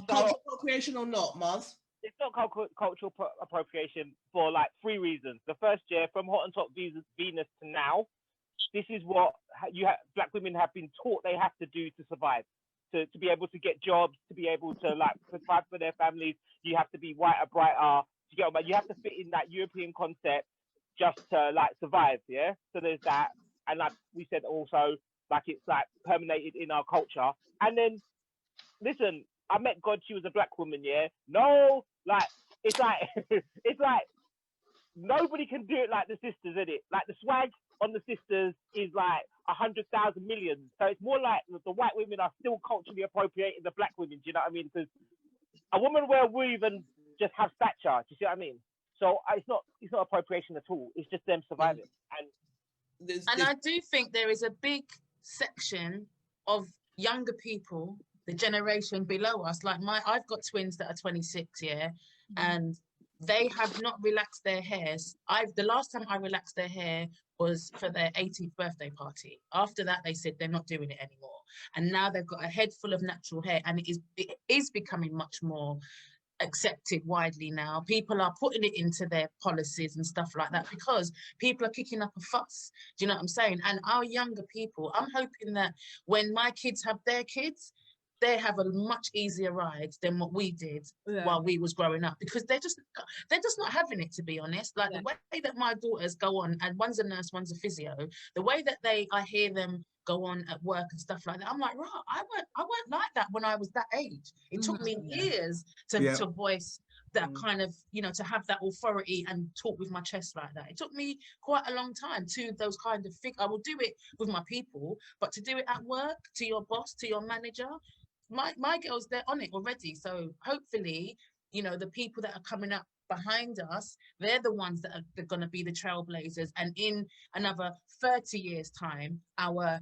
Cultural appropriation or not, Mars? It's not cultural appropriation for like 3 reasons. The first, from Hottentot Venus to now, this is what black women have been taught they have to do to survive, to be able to get jobs, to be able to like provide for their families. You have to be whiter, brighter. You have to fit in that European concept just to like survive. Yeah. So there's that. And like we said also, like it's like permeated in our culture. And then, listen, I met God, she was a black woman, yeah? No, like, it's like nobody can do it like the sisters, isn't it? Like the swag on the sisters is like 100,000 million. So it's more like the white women are still culturally appropriating the black women, do you know what I mean? Because a woman wear a weave and just have stature, do you see what I mean? So it's not appropriation at all. It's just them surviving. And I do think there is a big section of younger people, the generation below us, like I've got twins that are 26, and they have not relaxed their hairs. The last time I relaxed their hair was for their 18th birthday party. After that, they said they're not doing it anymore. And now they've got a head full of natural hair, and it is becoming much more accepted widely now. People are putting it into their policies and stuff like that because people are kicking up a fuss. Do you know what I'm saying? And our younger people, I'm hoping that when my kids have their kids, they have a much easier ride than what we did while we was growing up, because they're just not having it, to be honest. Like the way that my daughters go on, and one's a nurse, one's a physio, the way that I hear them go on at work and stuff like that, I'm like, right, I weren't like that when I was that age. It took me years to voice that kind of, to have that authority and talk with my chest like that. It took me quite a long time to those kind of things. I will do it with my people, but to do it at work, to your boss, to your manager, my girls, they're on it already. So hopefully, you know, the people that are coming up behind us, they're the ones that are going to be the trailblazers. And in another 30 years time, our,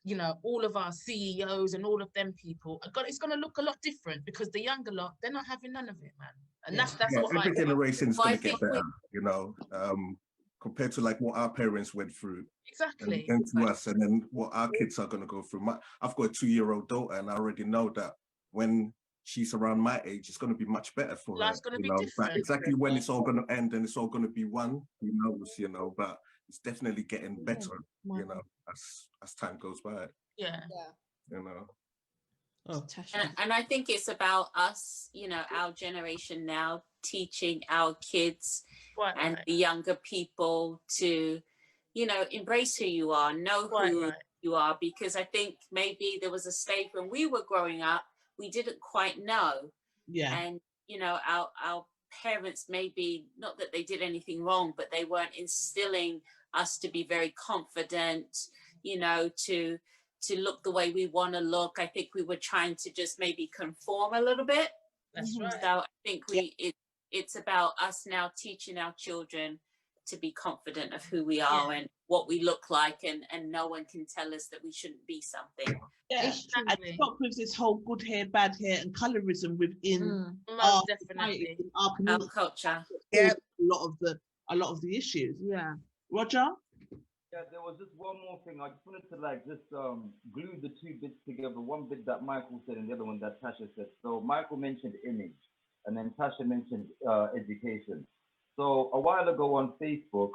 you know, all of our CEOs and all of them people it's going to look a lot different, because the younger lot, they're not having none of it, man. And that's what every generation is going to get better, you know, compared to like what our parents went through. Exactly. And to us, and then what our kids are going to go through. I've got a 2-year-old daughter, and I already know that when she's around my age, it's going to be much better for Life's her. going to be know? different. But exactly when it's all going to end and it's all going to be one, who knows, you know, but it's definitely getting better, you know, as time goes by. Yeah. You know. Oh, Tasha. And I think it's about us, you know, our generation now, teaching our kids and the younger people to, you know, embrace who you are, know who you are, because I think maybe there was a stage when we were growing up, we didn't quite know. Yeah. And, you know, our parents, maybe not that they did anything wrong, but they weren't instilling us to be very confident, you know, to look the way we want to look. I think we were trying to just maybe conform a little bit. That's right. So I think it's about us now teaching our children to be confident of who we are and what we look like, and no one can tell us that we shouldn't be something. Yeah, and stop with this whole good hair, bad hair, and colorism within our society, our community, our culture. Yeah, a lot of the issues. Yeah, Roger. Yeah, there was just one more thing. I just wanted to like just glue the two bits together. One bit that Michael said, and the other one that Tasha said. So Michael mentioned image, and then Tasha mentioned education. So a while ago on Facebook,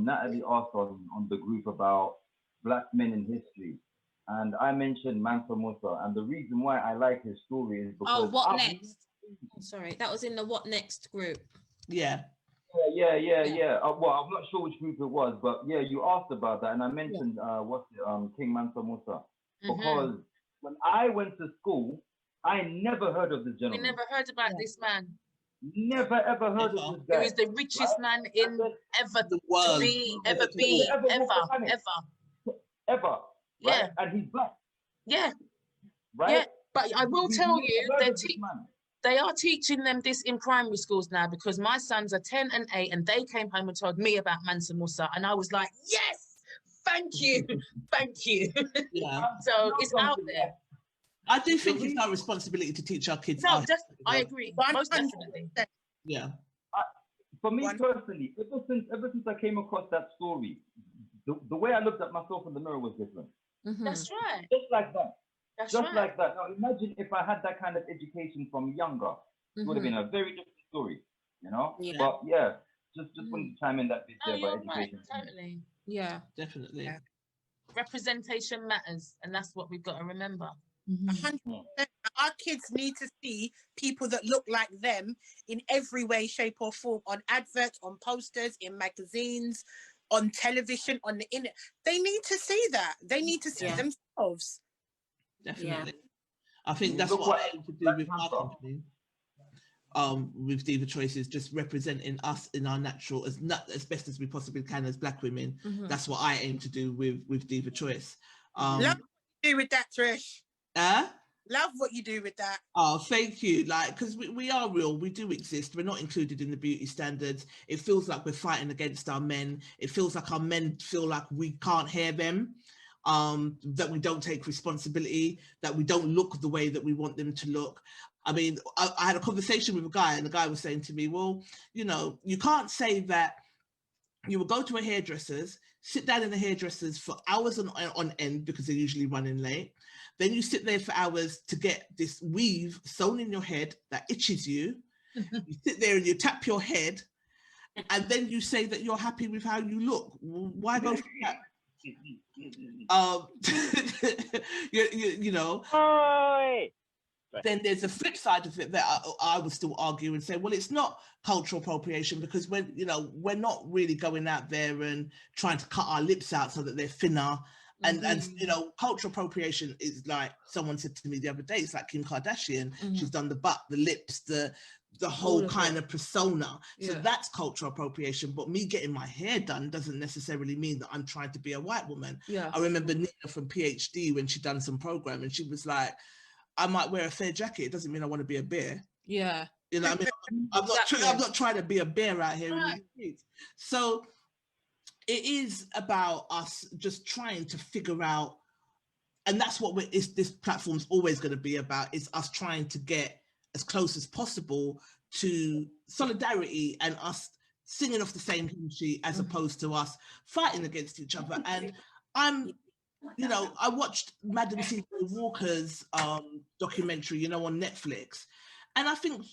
Natalie asked on the group about Black men in history. And I mentioned Mansa Musa. And the reason why I like his story is because... Oh, what next? Sorry, that was in the what next group. Yeah. Yeah. Well, I'm not sure which group it was, but yeah, you asked about that. And I mentioned, King Mansa Musa. Because when I went to school, I never heard of this gentleman. We never heard about this man. Never ever heard of this guy. He was the richest man in ever to be, ever. Right? And he's black. Yeah. Right? Yeah. But I will tell you, they are teaching them this in primary schools now, because my sons are 10 and 8, and they came home and told me about Mansa Musa, and I was like, yes, thank you, thank you. Yeah. So it's out there. I do think it's our responsibility to teach our kids. No, I agree. Most definitely. Yeah. For me personally, ever since I came across that story, the way I looked at myself in the mirror was different. That's right. Just like that. That's Just right. like that. Now imagine if I had that kind of education from younger, it would have been a very different story, you know? Yeah. But yeah, just wanted to chime in that bit there about education. Right, totally. Yeah, definitely. Yeah. Representation matters, and that's what we've got to remember. 100%. Our kids need to see people that look like them in every way, shape, or form, on adverts, on posters, in magazines, on television, on the internet. They need to see that. They need to see themselves. Definitely. I think that's what I aim to do with my company. With Diva Choices, just representing us in our natural, as best as we possibly can as Black women. That's what I aim to do with Diva Choice. Love what you do with that, Trish. Love what you do with that. Oh, thank you. Like, because we are real, we do exist. We're not included in the beauty standards. It feels like we're fighting against our men. It feels like our men feel like we can't hear them, that we don't take responsibility, that we don't look the way that we want them to look. I mean, I had a conversation with a guy, and the guy was saying to me, well, you know, you can't say that you will go to a hairdresser's, sit down in the hairdresser's for hours on end, because they're usually running late. Then you sit there for hours to get this weave sewn in your head that itches you. You sit there and you tap your head, and then you say that you're happy with how you look. Why go for that? You know. Then there's a flip side of it that I would still argue and say, well, it's not cultural appropriation, because we're not really going out there and trying to cut our lips out so that they're thinner. And you know, cultural appropriation is like, someone said to me the other day, it's like Kim Kardashian. She's done the butt, the lips, the whole kind of persona. So that's cultural appropriation. But me getting my hair done doesn't necessarily mean that I'm trying to be a white woman. I remember Nina from PhD, when she done some program, and she was like, I might wear a fair jacket. It doesn't mean I want to be a bear. Yeah. You know what I mean? I'm not trying to be a bear out here in the streets. So it is about us just trying to figure out, and that's what this platform's always going to be about, is us trying to get as close as possible to solidarity and us singing off the same hymn sheet as opposed to us fighting against each other. And I watched Madam C.J. Walker's documentary, on Netflix, and I think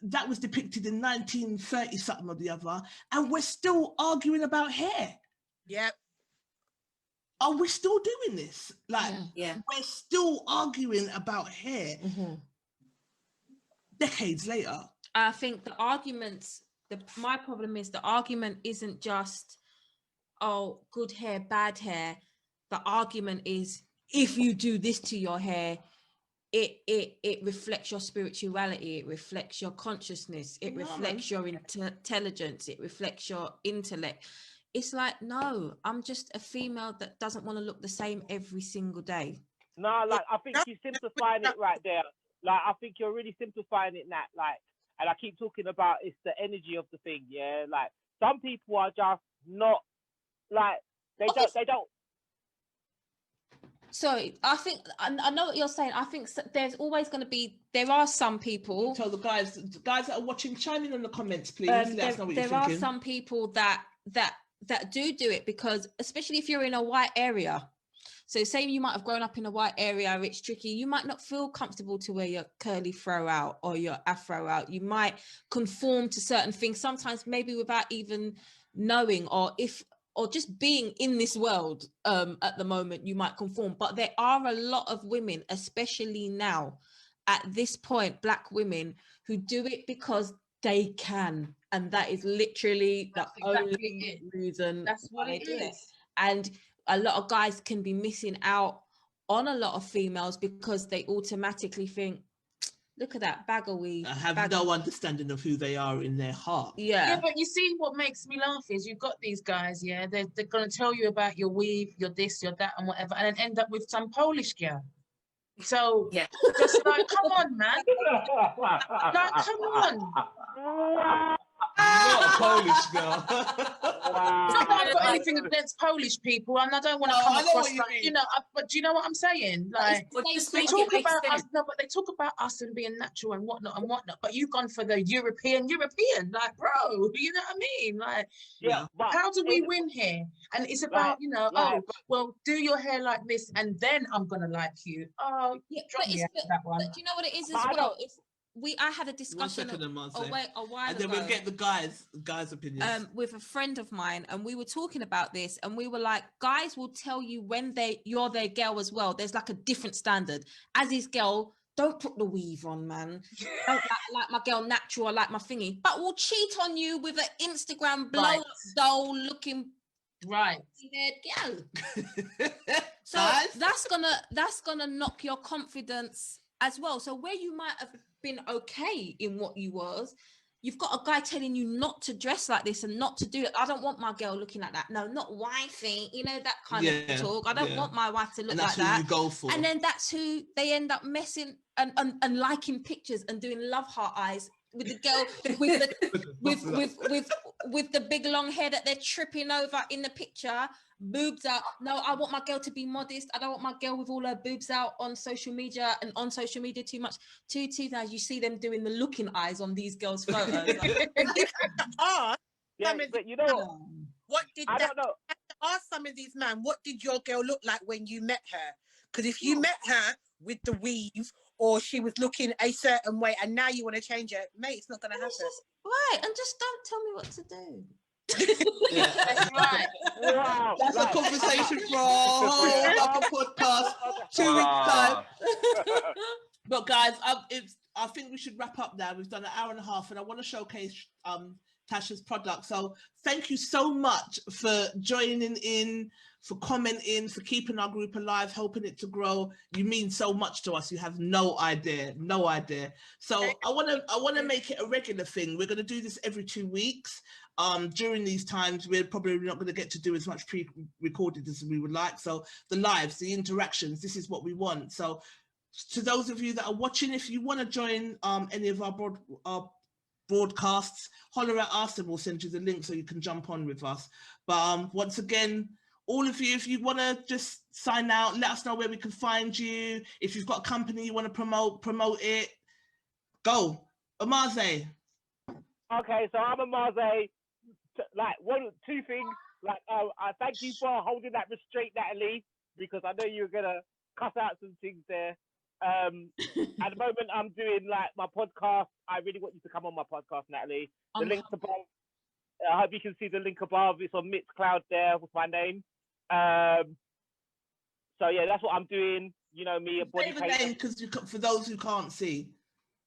that was depicted in 1930 something or the other, and we're still arguing about hair. Yep. Are we still doing this? Like, we're still arguing about hair decades later. I think the arguments, my problem is the argument isn't just, oh, good hair, bad hair. The argument is, if you do this to your hair, it reflects your spirituality, it reflects your consciousness, it reflects your intelligence, it reflects your intellect. It's like, no, I'm just a female that doesn't want to look the same every single day. No, like, I think you're simplifying it right there. Like, I think you're really simplifying it, Nat. Like, and I keep talking about it's the energy of the thing, yeah? Like, some people are just not, like, they don't. Sorry, I think, I know what you're saying. I think there's always going to be, there are some people. Tell the guys that are watching, chime in the comments, please. Let us know what you're thinking. There are some people that do it because, especially if you're in a white area. So say you might have grown up in a white area, it's tricky. You might not feel comfortable to wear your curly fro out or your afro out. You might conform to certain things, sometimes maybe without even knowing, or just being in this world at the moment, you might conform. But there are a lot of women, especially now, at this point, Black women, who do it because they can. And that is literally the only reason. That's what it is. And a lot of guys can be missing out on a lot of females because they automatically think, look at that bag of weave. I have no understanding of who they are in their heart. Yeah, but you see what makes me laugh is you've got these guys, they're going to tell you about your weave, your this, your that, and whatever, and then end up with some Polish girl. So, just like, come on, man. Like, come on. Not a Polish girl. Not that I've got anything against Polish people, and I don't want to come across like, but do you know what I'm saying? Like, they talk about us, but they talk about us and being natural and whatnot. But you've gone for the European, like, bro, you know what I mean? Like, how do we win here? And it's about, well, do your hair like this, and then I'm gonna like you. Oh, yeah, but that one. But do you know what it is as well? I had a discussion a while and then ago, we'll get the guys' opinions. With a friend of mine, and we were talking about this, and we were like, guys will tell you when you're their girl as well. There's like a different standard. As his girl, don't put the weave on, man. Don't like my girl natural, I like my thingy. But we'll cheat on you with an Instagram blow-up doll looking right girl. So that's gonna knock your confidence as well. So where you might have been okay in what you was, you've got a guy telling you not to dress like this and not to do it. I don't want my girl looking like that. No, not wifey. That kind of talk. I don't want my wife to look like that. And that's who you go for. And then that's who they end up messing and liking pictures and doing love heart eyes with the girl with the big long hair that they're tripping over in the picture. Boobs out. No, I want my girl to be modest. I don't want my girl with all her boobs out on social media and on social media too much. Too now you see them doing the looking eyes on these girls' photos. But you know what did I don't know. Ask some of these men, what did your girl look like when you met her? Because if you met her with the weave, or she was looking a certain way, and now you want to change her, mate, it's not going to happen. Right, and just don't tell me what to do. That's right. Wow. That's a conversation for a podcast. 2 weeks time. But guys, I think we should wrap up now. We've done an hour and a half, and I want to showcase Tasha's product. So thank you so much for joining in, for commenting, for keeping our group alive, helping it to grow. You mean so much to us. You have no idea. So I want to make it a regular thing. We're going to do this every 2 weeks. During these times, we're probably not going to get to do as much pre-recorded as we would like. So the lives, the interactions, this is what we want. So to those of you that are watching, if you want to join any of our broadcasts, holler at us and we'll send you the link so you can jump on with us. But once again, all of you, if you want to just sign out, let us know where we can find you. If you've got a company you want to promote it, go. Emerzy. Okay, so I'm Emerzy. Like, two things. Like, I thank you for holding that restraint, Natalie, because I know you're going to cuss out some things there. At the moment, I'm doing, like, my podcast. I really want you to come on my podcast, Natalie. The link's above. I hope you can see the link above. It's on Mixcloud there with my name. So yeah, that's what I'm doing. You know me, a body painter. Name, because for those who can't see.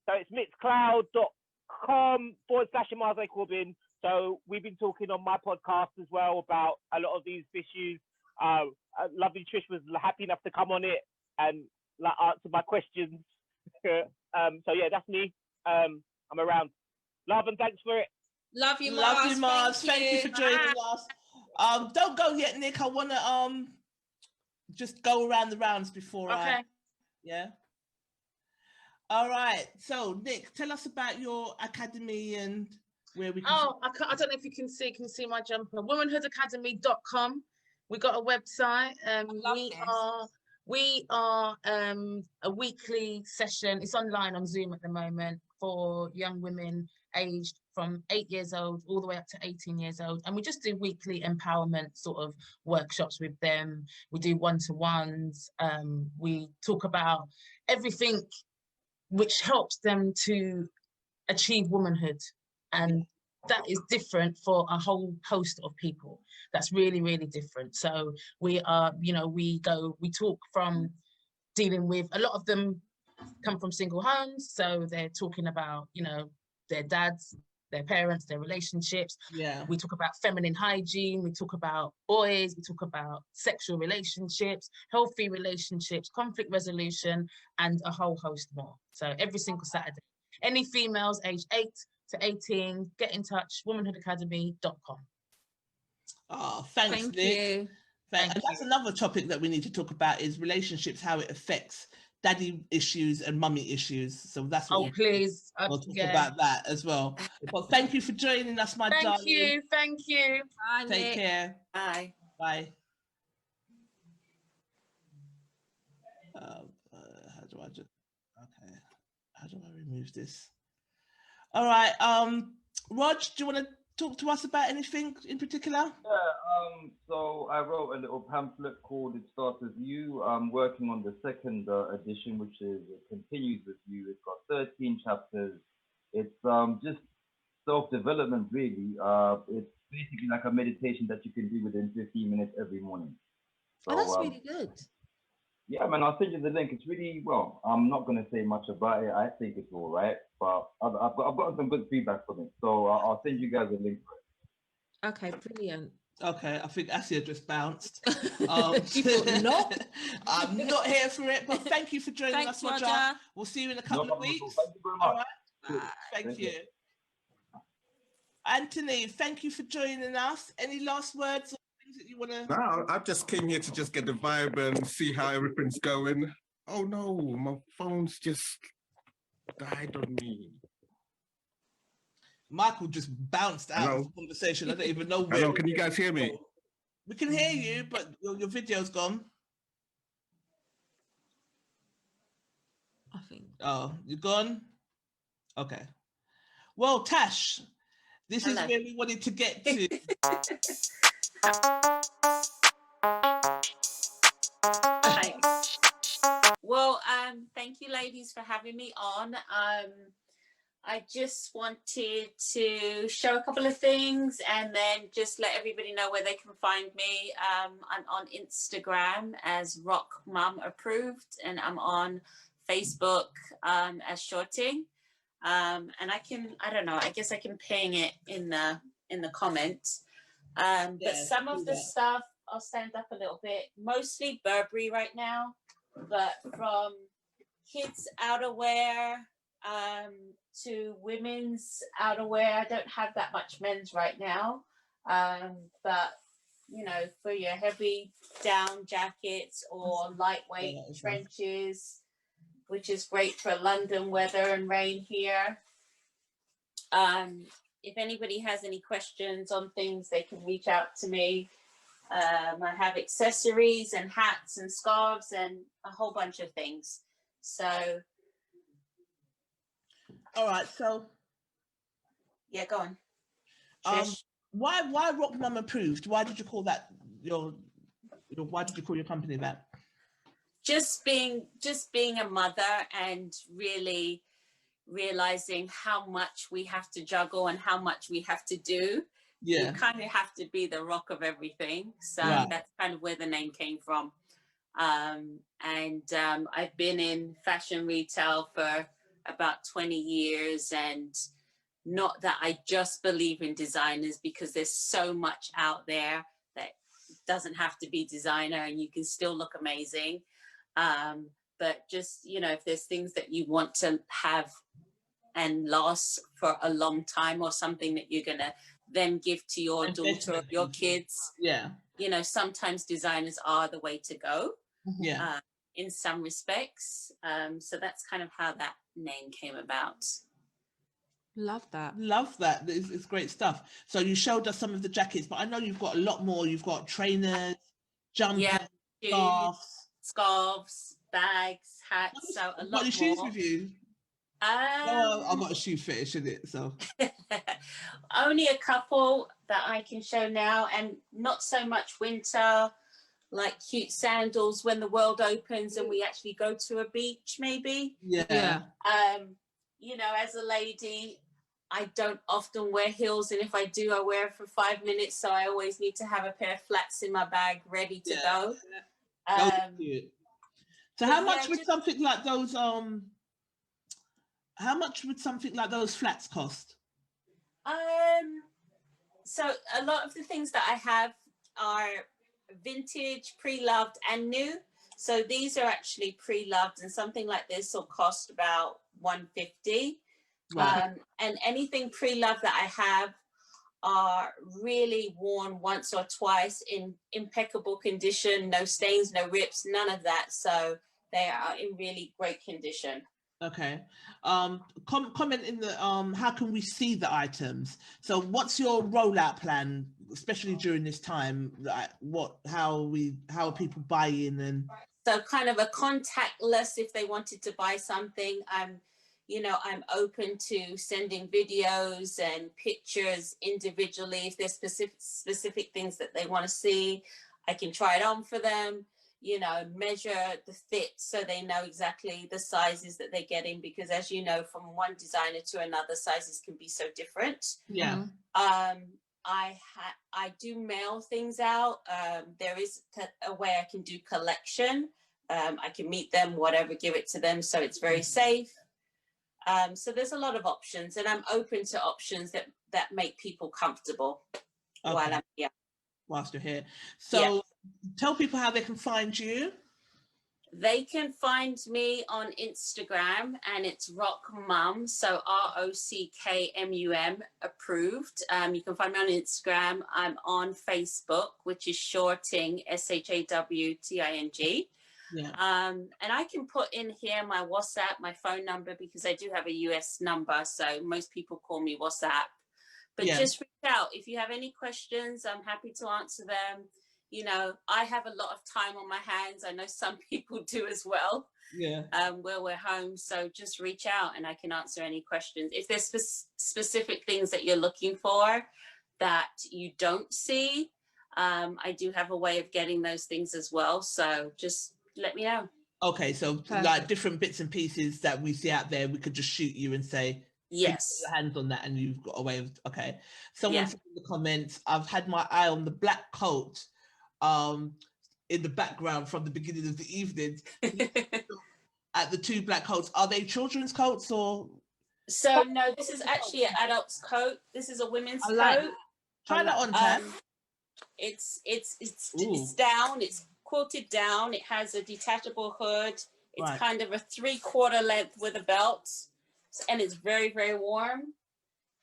So it's mixcloud.com/Emerzy Corbin. So we've been talking on my podcast as well about a lot of these issues. Lovely Trish was happy enough to come on it and like answer my questions. So yeah, that's me. I'm around. Love and thanks for it. Love you, Mars. Love you, Mars. Thank you for joining us. Don't go yet, Nick. I want to just go around the rounds before yeah. All right. So, Nick, tell us about your academy and where we can... I don't know if you can see my jumper. Womanhoodacademy.com. We got a website. We are a weekly session. It's online on Zoom at the moment for young women aged from 8 years old all the way up to 18 years old. And we just do weekly empowerment sort of workshops with them. We do one-to-ones. We talk about everything which helps them to achieve womanhood. And that is different for a whole host of people. That's really, really different. So we are, we talk from dealing with, a lot of them come from single homes. So they're talking about, their dads, their parents, their relationships. Yeah. We talk about feminine hygiene. We talk about boys. We talk about sexual relationships, healthy relationships, conflict resolution, and a whole host more. So every single Saturday. Any females aged 8 to 18, get in touch, womanhoodacademy.com. Oh, thanks, Nick. Thank you. That's another topic that we need to talk about is relationships, how it affects daddy issues and mummy issues. So that's what we'll talk about that as well. Well, thank you for joining us, my darling. Thank you. Bye, Take Nick. care. Bye. Bye. How do I remove this? All right. Rog, do you want to talk to us about anything in particular? Yeah, so I wrote a little pamphlet called It Starts With You. I'm working on the second edition, which is It Continues With You. It's got 13 chapters. It's just self-development, really. It's basically like a meditation that you can do within 15 minutes every morning. So, that's really good. Yeah, man, I'll send you the link. It's really, well, I'm not going to say much about it. I think it's all right, but I've got some good feedback from it. So I'll send you guys a link for it. Okay, brilliant. Okay, I think Asyar just bounced. You thought not? I'm not here for it, but thank you for joining us, Roger. We'll see you in a couple of weeks. Thank you very much. All right. Thank you. Anthony, thank you for joining us. Any last words or things that you want to... No, I just came here to just get the vibe and see how everything's going. Oh no, my phone's just died on me. Michael just bounced out of the conversation. I don't even know where. Hello, can you guys hear me? We can hear you, but your video's gone. I think. Oh, you're gone? Okay. Well, Tash, this is where we wanted to get to. Hi. Well, thank you ladies for having me on. I just wanted to show a couple of things and then just let everybody know where they can find me. I'm on Instagram as Rock Mum Approved, and I'm on Facebook as Shorting. And I don't know, I guess I can ping it in the comments. But some of the stuff, I'll stand up a little bit, mostly Burberry right now, but from kids outerwear to women's outerwear. I don't have that much men's right now, but for your heavy down jackets or lightweight trenches, which is great for London weather and rain here. If anybody has any questions on things, they can reach out to me. I have accessories and hats and scarves and a whole bunch of things. So. All right. So. Yeah, go on. Why Rock Mum Approved? Why did you call that why did you call your company that? Just being a mother and really realizing how much we have to juggle and how much we have to do. Yeah, you kind of have to be the rock of everything. So that's kind of where the name came from. I've been in fashion retail for about 20 years, and not that I just believe in designers, because there's so much out there that doesn't have to be designer and you can still look amazing. But just, if there's things that you want to have and last for a long time, or something that you're gonna then give to your daughter or your kids, sometimes designers are the way to go. In some respects. So that's kind of how that name came about. Love that. It's great stuff. So you showed us some of the jackets, but I know you've got a lot more. You've got trainers, jumpers, scarves, bags, hats. So a lot more. Got your shoes with you? I've got a shoe fetish in it, so. Only a couple that I can show now, and not so much winter, like cute sandals when the world opens and we actually go to a beach, maybe. Yeah. As a lady, I don't often wear heels, and if I do, I wear it for 5 minutes, so I always need to have a pair of flats in my bag ready to go. So how much would something like those flats cost? So a lot of the things that I have are vintage, pre-loved, and new. So these are actually pre-loved, and something like this will cost about $150. And anything pre-loved that I have are really worn once or twice in impeccable condition, no stains, no rips, none of that. So they are in really great condition. Okay. Comment in the how can we see the items? So what's your rollout plan, especially during this time? Like how are people buying? And so kind of a contactless, if they wanted to buy something. I'm open to sending videos and pictures individually. If there's specific things that they want to see, I can try it on for them. Measure the fit so they know exactly the sizes that they're getting, because as you know, from one designer to another, sizes can be so different. Yeah. I do mail things out. There is a way I can do collection. I can meet them, whatever, give it to them, so it's very safe. So there's a lot of options, and I'm open to options that make people comfortable while I'm here. Whilst you're here. So tell people how they can find you. They can find me on Instagram, and it's Rock Mum, so ROCKMUM approved. You can find me on Instagram. I'm on Facebook, which is Shorting, SHAWTING. Yeah. And I can put in here my WhatsApp, my phone number, because I do have a US number, so most people call me WhatsApp. But just reach out if you have any questions. I'm happy to answer them. I have a lot of time on my hands. I know some people do as well. Yeah. Where we're home, so just reach out and I can answer any questions. If there's specific things that you're looking for that you don't see, I do have a way of getting those things as well. So just let me know. Okay, so like different bits and pieces that we see out there, we could just shoot you and say, yes, put your hands on that, and you've got a way of, okay. Someone said in the comments, I've had my eye on the black coat in the background from the beginning of the evening. At the two black coats, are they children's coats or? So no, this is actually an adult's coat. This is a women's coat. Try that on, Tam. It's down. It's quilted down. It has a detachable hood. It's kind of a 3/4 length with a belt, and it's very, very warm.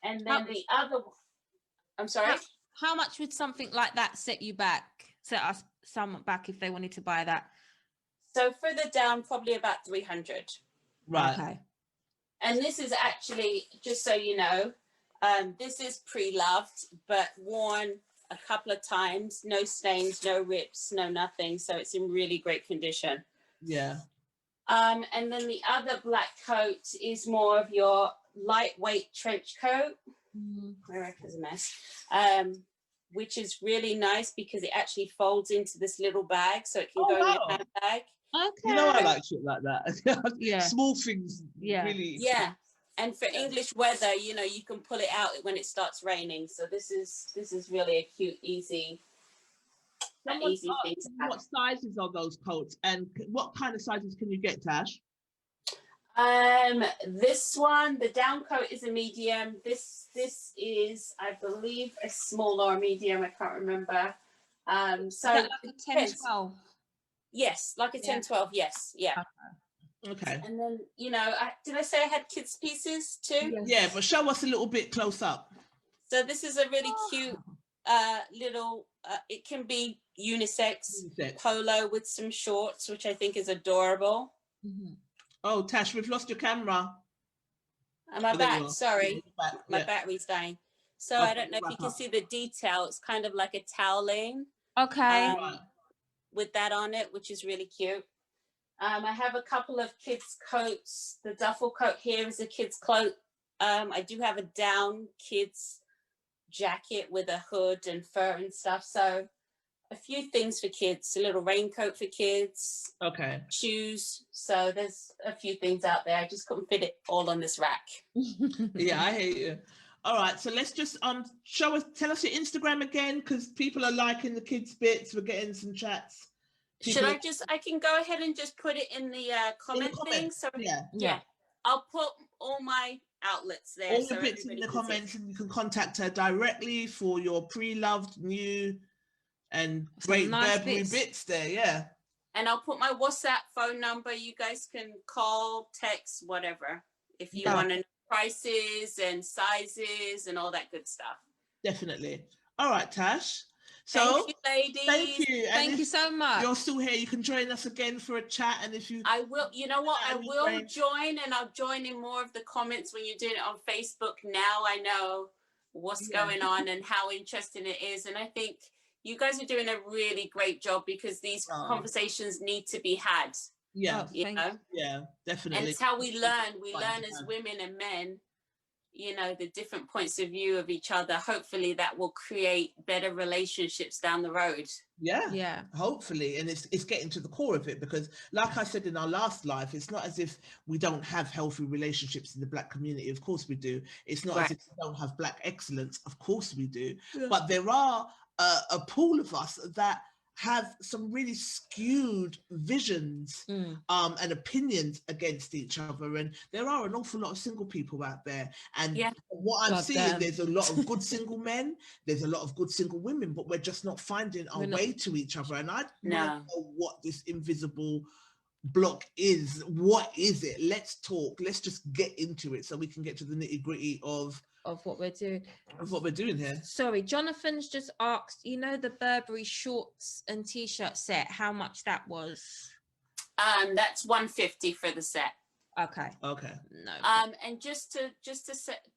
And then the other, I'm sorry. How much would something like that set us some back if they wanted to buy that? So further down, probably about 300. Right. Okay. And this is actually, just so you know, this is pre-loved, but worn a couple of times. No stains, no rips, no nothing. So it's in really great condition. Yeah. And then the other black coat is more of your lightweight trench coat. America's a mess. Which is really nice because it actually folds into this little bag, so it can go in your handbag. Okay. You know, I like shit like that. Yeah. Small things. Yeah. Really. Yeah. And for English weather, you know, you can pull it out when it starts raining. So this is really a cute, easy thing to have. What sizes are those coats, and what kind of sizes can you get, Tash? This one, the down coat is a medium. This is, I believe, a small or a medium. I can't remember. So like a 10, 12? Yes, like a 10, 12. Yes, yeah. Okay. And then, you know, did I say I had kids pieces too? Yes. Yeah, but show us a little bit close up. So this is a really cute little. It can be unisex polo with some shorts, which I think is adorable. Oh, Tash, we've lost your camera. Am I back? Sorry, my battery's dying. So I don't know if you can see the detail. It's kind of like a toweling. Okay. With that on it, which is really cute. I have a couple of kids' coats. The duffel coat here is a kid's coat. I do have a down kids jacket with a hood and fur and stuff. So a few things for kids, a little raincoat for kids. Okay. Shoes. So there's a few things out there. I just couldn't fit it all on this rack. Yeah, I hate you. All right, so let's just tell us your Instagram again, because people are liking the kids bits. We're getting some chats. Should I can go ahead and just put it in the comment thing. So yeah. I'll put all my outlets there. All the bits in the comments, and you can contact her directly for your pre-loved, new, and great nice Burberry bits there, yeah. And I'll put my WhatsApp phone number. You guys can call, text, whatever, if you want to know prices and sizes and all that good stuff. Definitely. All right, Tash. So thank you, ladies. Thank you. Thank you so much. You're still here. You can join us again for a chat. And if you, I will. You know what? I will join, and I'll join in more of the comments when you're doing it on Facebook. Now I know what's going on and how interesting it is, and I think you guys are doing a really great job because these conversations need to be had. Yeah, you know. Yeah, definitely. And it's how we learn. We learn as women and men. You know, the different points of view of each other. Hopefully that will create better relationships down the road. Yeah, hopefully. And it's getting to the core of it, because like I said in our last live, it's not as if we don't have healthy relationships in the Black community. Of course we do. It's not as if we don't have Black excellence. Of course we do. But there are a pool of us that have some really skewed visions and opinions against each other, and there are an awful lot of single people out there, and what I'm seeing, there's a lot of good single men, there's a lot of good single women, but we're just not finding our way to each other. And I don't know what this invisible block is. What is it? Let's talk. Let's just get into it so we can get to the nitty-gritty of what we're doing. Of what we're doing here. Sorry, Jonathan's just asked, you know, the Burberry shorts and t-shirt set, how much that was? That's $150 for the set. Okay. No. And just to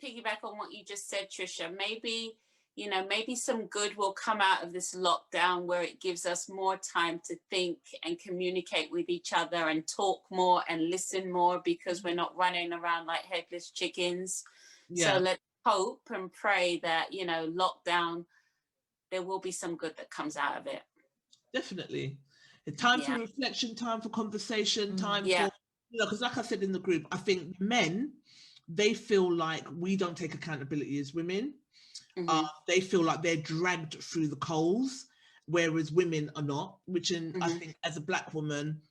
piggyback on what you just said, Tricia, maybe some good will come out of this lockdown, where it gives us more time to think and communicate with each other and talk more and listen more, because we're not running around like headless chickens. So let's hope and pray that, you know, lockdown, there will be some good that comes out of it. Definitely. Time for reflection, time for conversation, time for, you know, because like I said in the group, I think men, they feel like we don't take accountability as women. They feel like they're dragged through the coals, whereas women are not, which I think as a Black woman,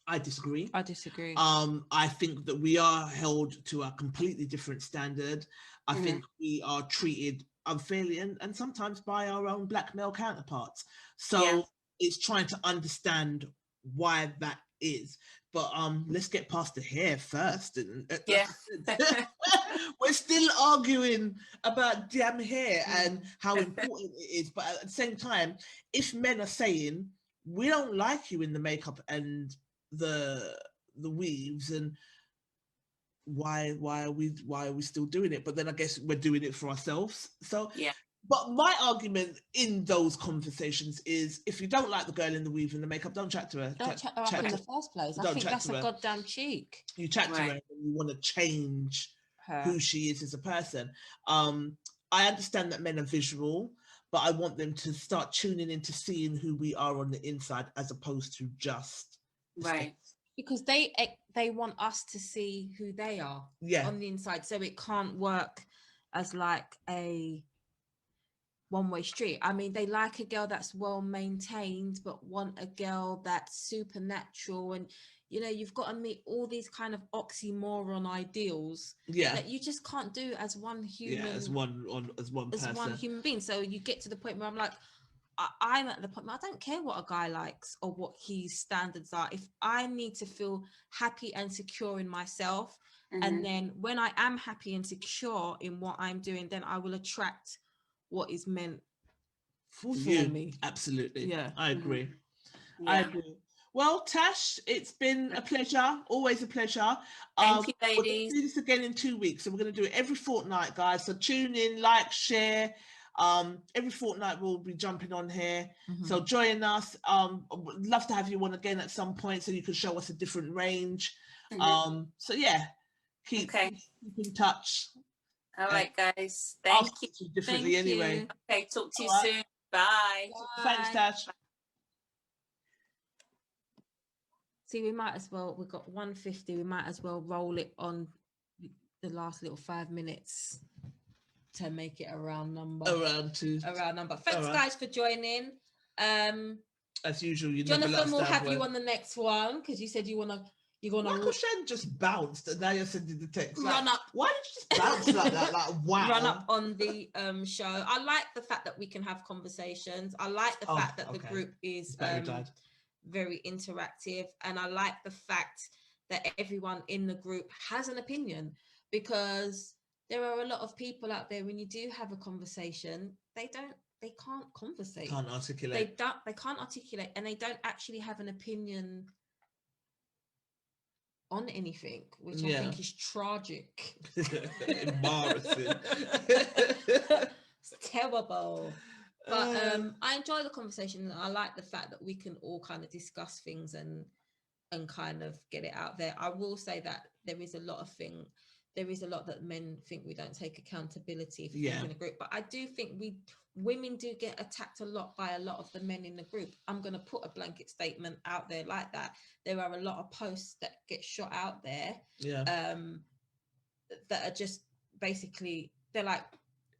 I disagree. I think that we are held to a completely different standard. I think we are treated unfairly and sometimes by our own Black male counterparts. So it's trying to understand why that is. But let's get past the hair first. We're still arguing about damn hair and how important it is. But at the same time, if men are saying, we don't like you in the makeup and the weaves, and why are we still doing it? But then I guess we're doing it for ourselves. So yeah. But my argument in those conversations is, if you don't like the girl in the weave and the makeup, don't chat to her. Don't chat her up in the first place. I think that's a goddamn cheek. You chat to her and you want to change who she is as a person. I understand that men are visual, but I want them to start tuning into seeing who we are on the inside, as opposed to just because they want us to see who they are on the inside, so it can't work as like a one-way street. I mean, they like a girl that's well maintained, but want a girl that's supernatural, and you know, you've got to meet all these kind of oxymoron ideals that you just can't do as one human, as one human being. So you get to the point where I'm like, I'm at the point where I don't care what a guy likes or what his standards are. If I need to feel happy and secure in myself, and then when I am happy and secure in what I'm doing, then I will attract what is meant for me. Absolutely. Yeah, I agree. I agree. Well, Tash, it's been a pleasure. Always a pleasure. Thank you, ladies. We're going to do this again in 2 weeks. So we're going to do it every fortnight, guys. So tune in, like, share. Every fortnight we'll be jumping on here. So join us. Would love to have you on again at some point so you can show us a different range. So yeah, keep in touch. All right, guys. Thank you. Differently anyway. Okay, talk to you soon. Bye. Thanks, Tash. See, we might as well, we've got 150, we might as well roll it on the last little 5 minutes to make it a round number. A round number. Thanks, guys, for joining. As usual, Jonathan will have you on the next one, because you said you're gonna Michael Shen just bounced, and now you're sending the text. Run up. Why did you just bounce like that? Like, wow. Run up on the show. I like the fact that we can have conversations. I like the fact that the group is very interactive, and I like the fact that everyone in the group has an opinion, because there are a lot of people out there, when you do have a conversation, they can't conversate. Can't articulate. They can't articulate, and they don't actually have an opinion on anything, which I think is tragic. Embarrassing. It's terrible. But I enjoy the conversation. I like the fact that we can all kind of discuss things and kind of get it out there. I will say that there is a lot that men think we don't take accountability for things in the group. But I do think women do get attacked a lot by a lot of the men in the group. I'm going to put a blanket statement out there like that. There are a lot of posts that get shot out there that are just basically, they're like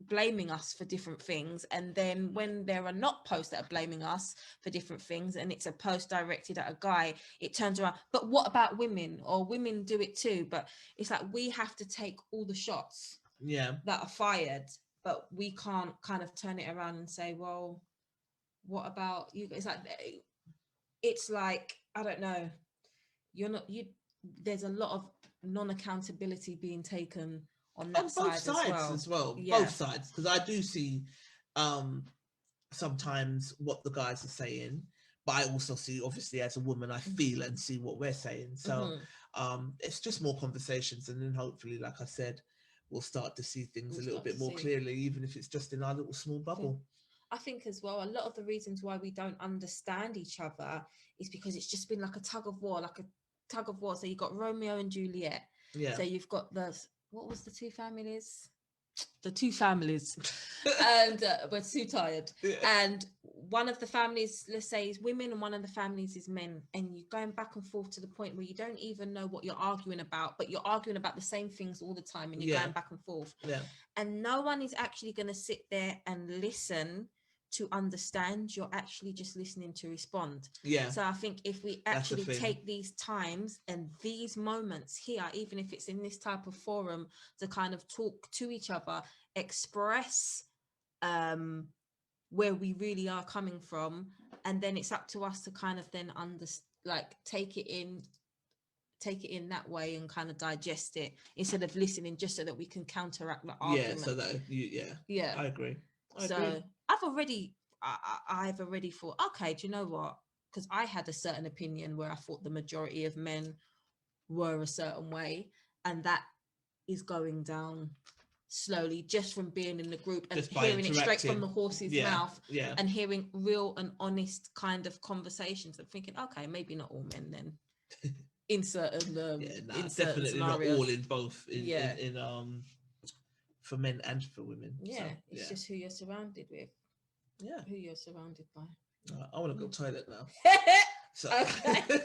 blaming us for different things, and then when there are not posts that are blaming us for different things and it's a post directed at a guy, it turns around, but what about women? Or women do it too. But it's like, we have to take all the shots that are fired, but we can't kind of turn it around and say, well, what about you? It's like I don't know, there's a lot of non-accountability being taken on that both side as well. Both sides, because I do see sometimes what the guys are saying, but I also see, obviously, as a woman, I feel and see what we're saying. So it's just more conversations, and then hopefully, like I said, we'll start to see things a little bit more clearly, even if it's just in our little small bubble. I think as well, a lot of the reasons why we don't understand each other is because it's just been like a tug of war. So you've got Romeo and Juliet. So you've got what was the two families? The two families. And we're too tired. And one of the families, let's say, is women, and one of the families is men. And you're going back and forth to the point where you don't even know what you're arguing about, but you're arguing about the same things all the time, and you're going back and forth. And no one is actually going to sit there and listen to understand. You're actually just listening to respond. So I think if we actually take these times and these moments here, even if it's in this type of forum, to kind of talk to each other, express where we really are coming from, and then it's up to us to kind of then take it in that way and kind of digest it, instead of listening just so that we can counteract the argument. So that I agree. I've already thought, okay, do you know what? Because I had a certain opinion where I thought the majority of men were a certain way, and that is going down slowly just from being in the group and Just by hearing it straight from interacting. the horse's Yeah, mouth yeah. and hearing real and honest kind of conversations and thinking, okay, maybe not all men then. Insert Definitely scenarios. not all in both in for men and for women. Yeah, so, it's just who you're surrounded with. Yeah, who you're surrounded by. I want to go toilet now. Okay.